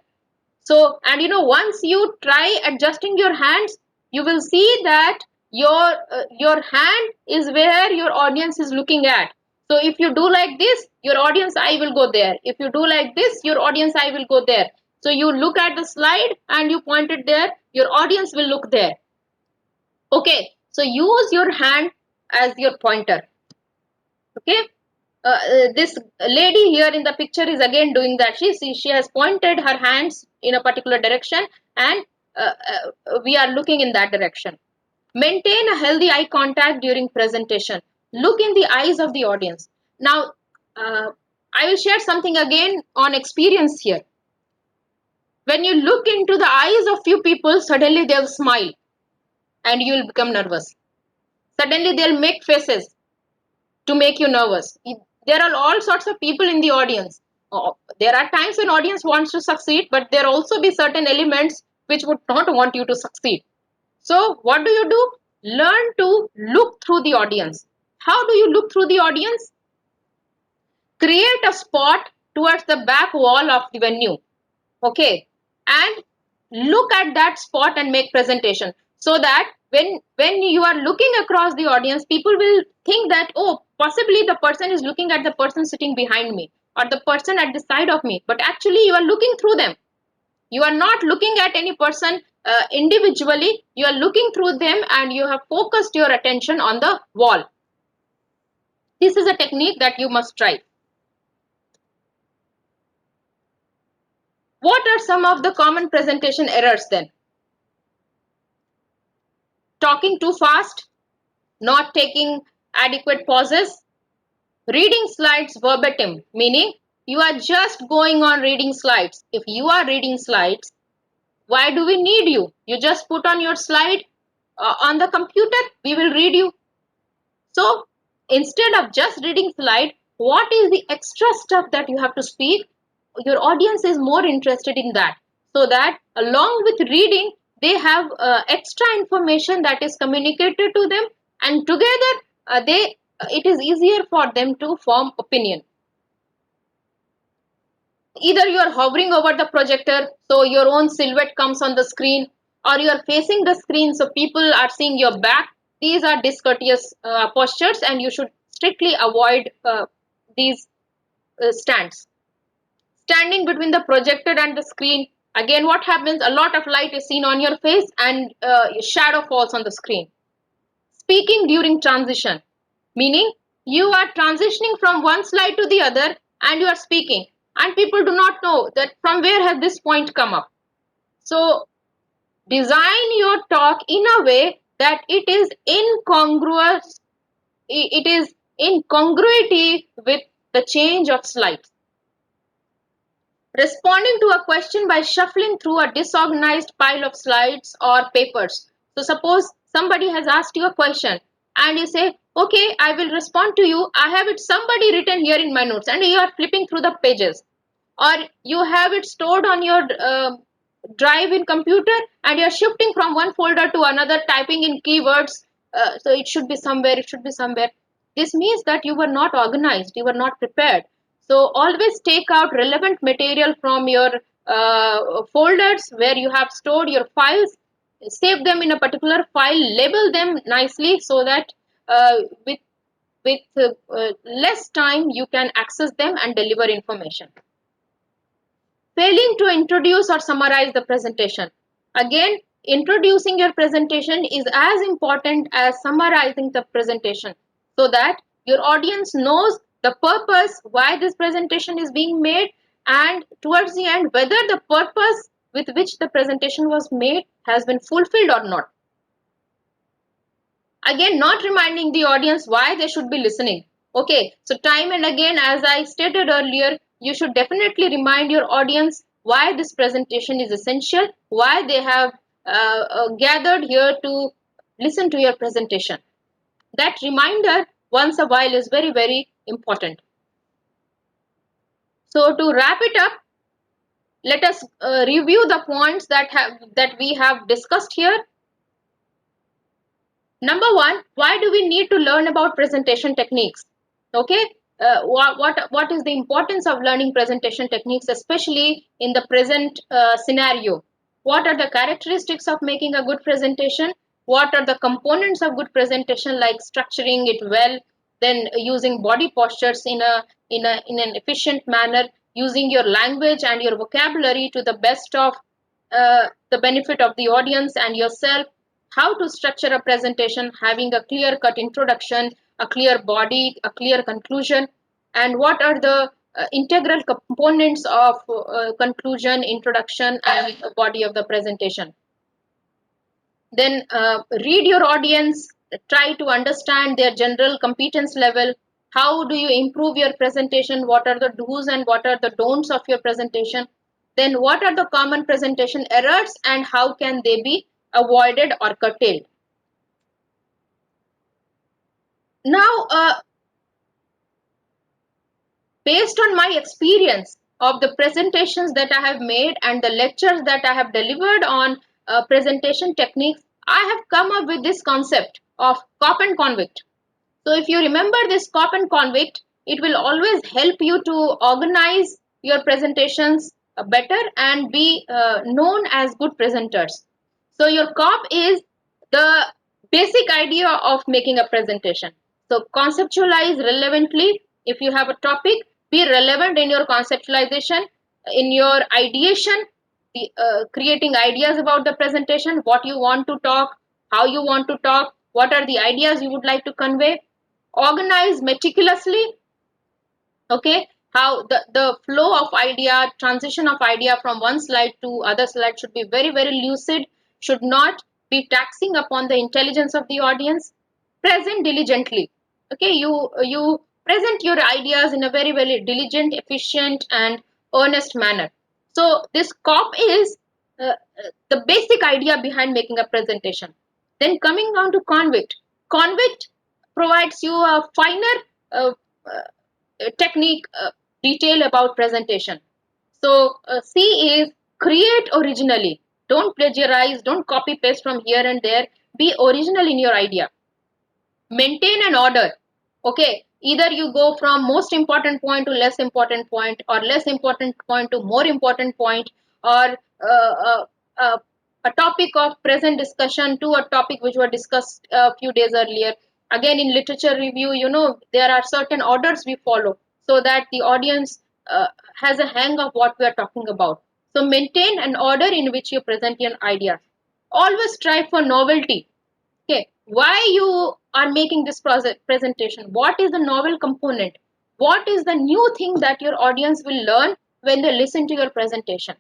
So, and once you try adjusting your hands, you will see that your hand is where your audience is looking at. So if you do like this, your audience eye will go there. If you do like this, your audience eye will go there. So you look at the slide and you point it there, your audience will look there. Okay, so use your hand as your pointer. Okay, this lady here in the picture is again doing that. She has pointed her hands in a particular direction, and we are looking in that direction. Maintain a healthy eye contact during presentation. Look in the eyes of the audience. Now, I will share something again on experience here. When you look into the eyes of few people, suddenly they'll smile and you'll become nervous. Suddenly they'll make faces to make you nervous. There are all sorts of people in the audience. There are times when audience wants to succeed, but there also be certain elements which would not want you to succeed. So what do you do? Learn to look through the audience. How do you look through the audience? Create a spot towards the back wall of the venue. Okay, and look at that spot and make presentation, so that when you are looking across the audience, people will think that, oh, possibly the person is looking at the person sitting behind me or the person at the side of me, but actually you are looking through them. You are not looking at any person individually, you are looking through them and you have focused your attention on the wall. This is a technique that you must try. What are some of the common presentation errors then? Talking too fast, not taking adequate pauses, reading slides verbatim, meaning you are just going on reading slides. If you are reading slides, why do we need you? You just put on your slide on the computer, we will read you. So instead of just reading slide, what is the extra stuff that you have to speak? Your audience is more interested in that. So that along with reading, they have extra information that is communicated to them, and together they it is easier for them to form opinion. Either you are hovering over the projector so your own silhouette comes on the screen, or you are facing the screen so people are seeing your back. These are discourteous postures and you should strictly avoid these stands. Standing between the projector and the screen, again what happens, a lot of light is seen on your face and shadow falls on the screen. Speaking during transition, meaning you are transitioning from one slide to the other and you are speaking, and people do not know that from where has this point come up. So design your talk in a way that it is incongruous, it is in congruity with the change of slides. Responding to a question by shuffling through a disorganized pile of slides or papers. So suppose somebody has asked you a question and you say, okay, I will respond to you. I have it somebody written here in my notes, and you are flipping through the pages. Or you have it stored on your drive in computer and you are shifting from one folder to another, typing in keywords. So it should be somewhere, it should be somewhere. This means that you were not organized, you were not prepared. So always take out relevant material from your folders where you have stored your files, save them in a particular file, label them nicely so that with less time you can access them and deliver information. Failing to introduce or summarize the presentation. Again, introducing your presentation is as important as summarizing the presentation, so that your audience knows the purpose why this presentation is being made, and towards the end whether the purpose with which the presentation was made has been fulfilled or not. Again, not reminding the audience why they should be listening. Okay, so time and again, as I stated earlier, you should definitely remind your audience why this presentation is essential, why they have gathered here to listen to your presentation. That reminder once a while is very, very important. So to wrap it up, let us review the points that we have discussed here. Number one, why do we need to learn about presentation techniques? Okay, what is the importance of learning presentation techniques, especially in the present scenario? What are the characteristics of making a good presentation? What are the components of good presentation, like structuring it well, then using body postures in an efficient manner, using your language and your vocabulary to the best of the benefit of the audience and yourself, how to structure a presentation, having a clear cut introduction, a clear body, a clear conclusion, and what are the integral components of conclusion, introduction, and body of the presentation. Then read your audience, try to understand their general competence level. How do you improve your presentation? What are the do's and what are the don'ts of your presentation? Then what are the common presentation errors and how can they be avoided or curtailed? Now, based on my experience of the presentations that I have made and the lectures that I have delivered on presentation techniques, I have come up with this concept of cop and convict. So if you remember this cop and convict, it will always help you to organize your presentations better and be known as good presenters. So your cop is the basic idea of making a presentation. So conceptualize relevantly. If you have a topic, be relevant in your conceptualization, in your ideation, creating ideas about the presentation, what you want to talk, how you want to talk, what are the ideas you would like to convey. Organize meticulously, okay, how the flow of idea, transition of idea from one slide to other slide should be very, very lucid, should not be taxing upon the intelligence of the audience. Present diligently, okay, you present your ideas in a very, very diligent, efficient and earnest manner. So this cop is the basic idea behind making a presentation. Then coming down to convict. Convict provides you a finer uh, technique detail about presentation. So C is create originally. Don't plagiarize, don't copy paste from here and there. Be original in your idea. Maintain an order. Okay, either you go from most important point to less important point, or less important point to more important point, or a topic of present discussion to a topic which were discussed a few days earlier. Again, in literature review, there are certain orders we follow so that the audience has a hang of what we are talking about. So maintain an order in which you present your ideas. Always strive for novelty. Okay, why you are making this presentation? What is the novel component? What is the new thing that your audience will learn when they listen to your presentation?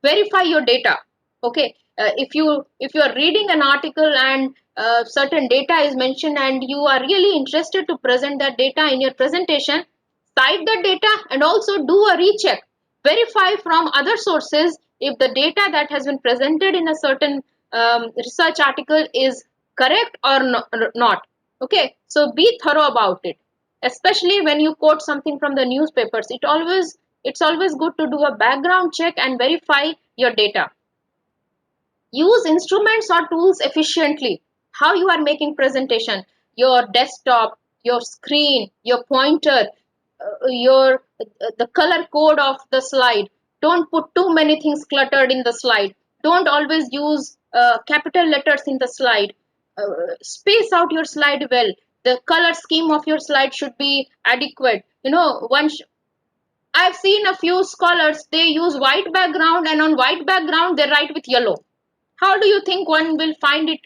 Verify your data. Okay, if you are reading an article and certain data is mentioned and you are really interested to present that data in your presentation, cite that data and also do a recheck. Verify from other sources if the data that has been presented in a certain research article is correct or not. Okay, so be thorough about it, especially when you quote something from the newspapers. It's always good to do a background check and verify your data. Use instruments or tools efficiently. How you are making presentation, your desktop, your screen, your pointer, your the color code of the slide. Don't put too many things cluttered in the slide. Don't always use capital letters in the slide. Space out your slide well. The color scheme of your slide should be adequate. I've seen a few scholars, they use white background and on white background they write with yellow. How do you think one will find it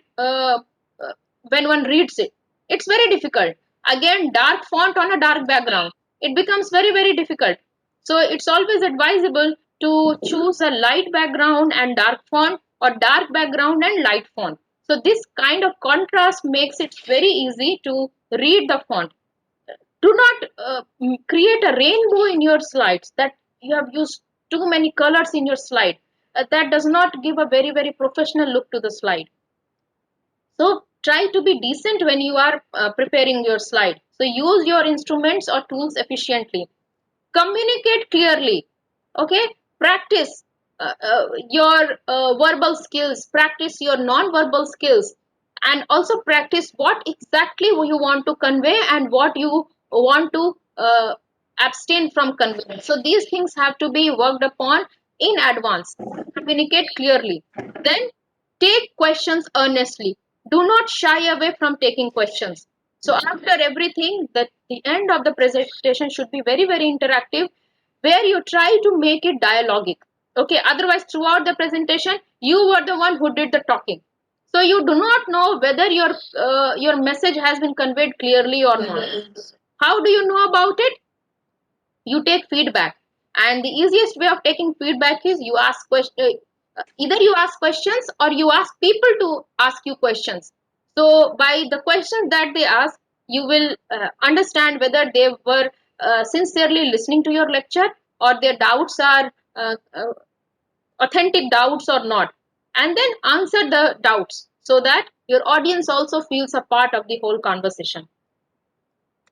when one reads it? It's very difficult. Again, dark font on a dark background. It becomes very, very difficult. So it's always advisable to choose a light background and dark font, or dark background and light font. So this kind of contrast makes it very easy to read the font. Do not create a rainbow in your slides, that you have used too many colors in your slide. That does not give a very, very professional look to the slide. So try to be decent when you are preparing your slide. So use your instruments or tools efficiently. Communicate clearly. Okay, practice your verbal skills, practice your non-verbal skills, and also practice what exactly you want to convey and what you want to abstain from conveying. So these things have to be worked upon in advance. Communicate clearly. Then take questions earnestly. Do not shy away from taking questions. So after everything, the end of the presentation should be very, very interactive, where you try to make it dialogic. Okay, otherwise throughout the presentation, you were the one who did the talking. So you do not know whether your message has been conveyed clearly or not. How do you know about it? You take feedback, and the easiest way of taking feedback is you ask questions. Either you ask questions or you ask people to ask you questions. So by the questions that they ask, you will understand whether they were sincerely listening to your lecture, or their doubts are authentic doubts or not, and then answer the doubts so that your audience also feels a part of the whole conversation.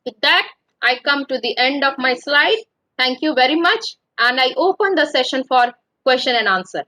With that, I come to the end of my slide. Thank you very much, and I open the session for question and answer.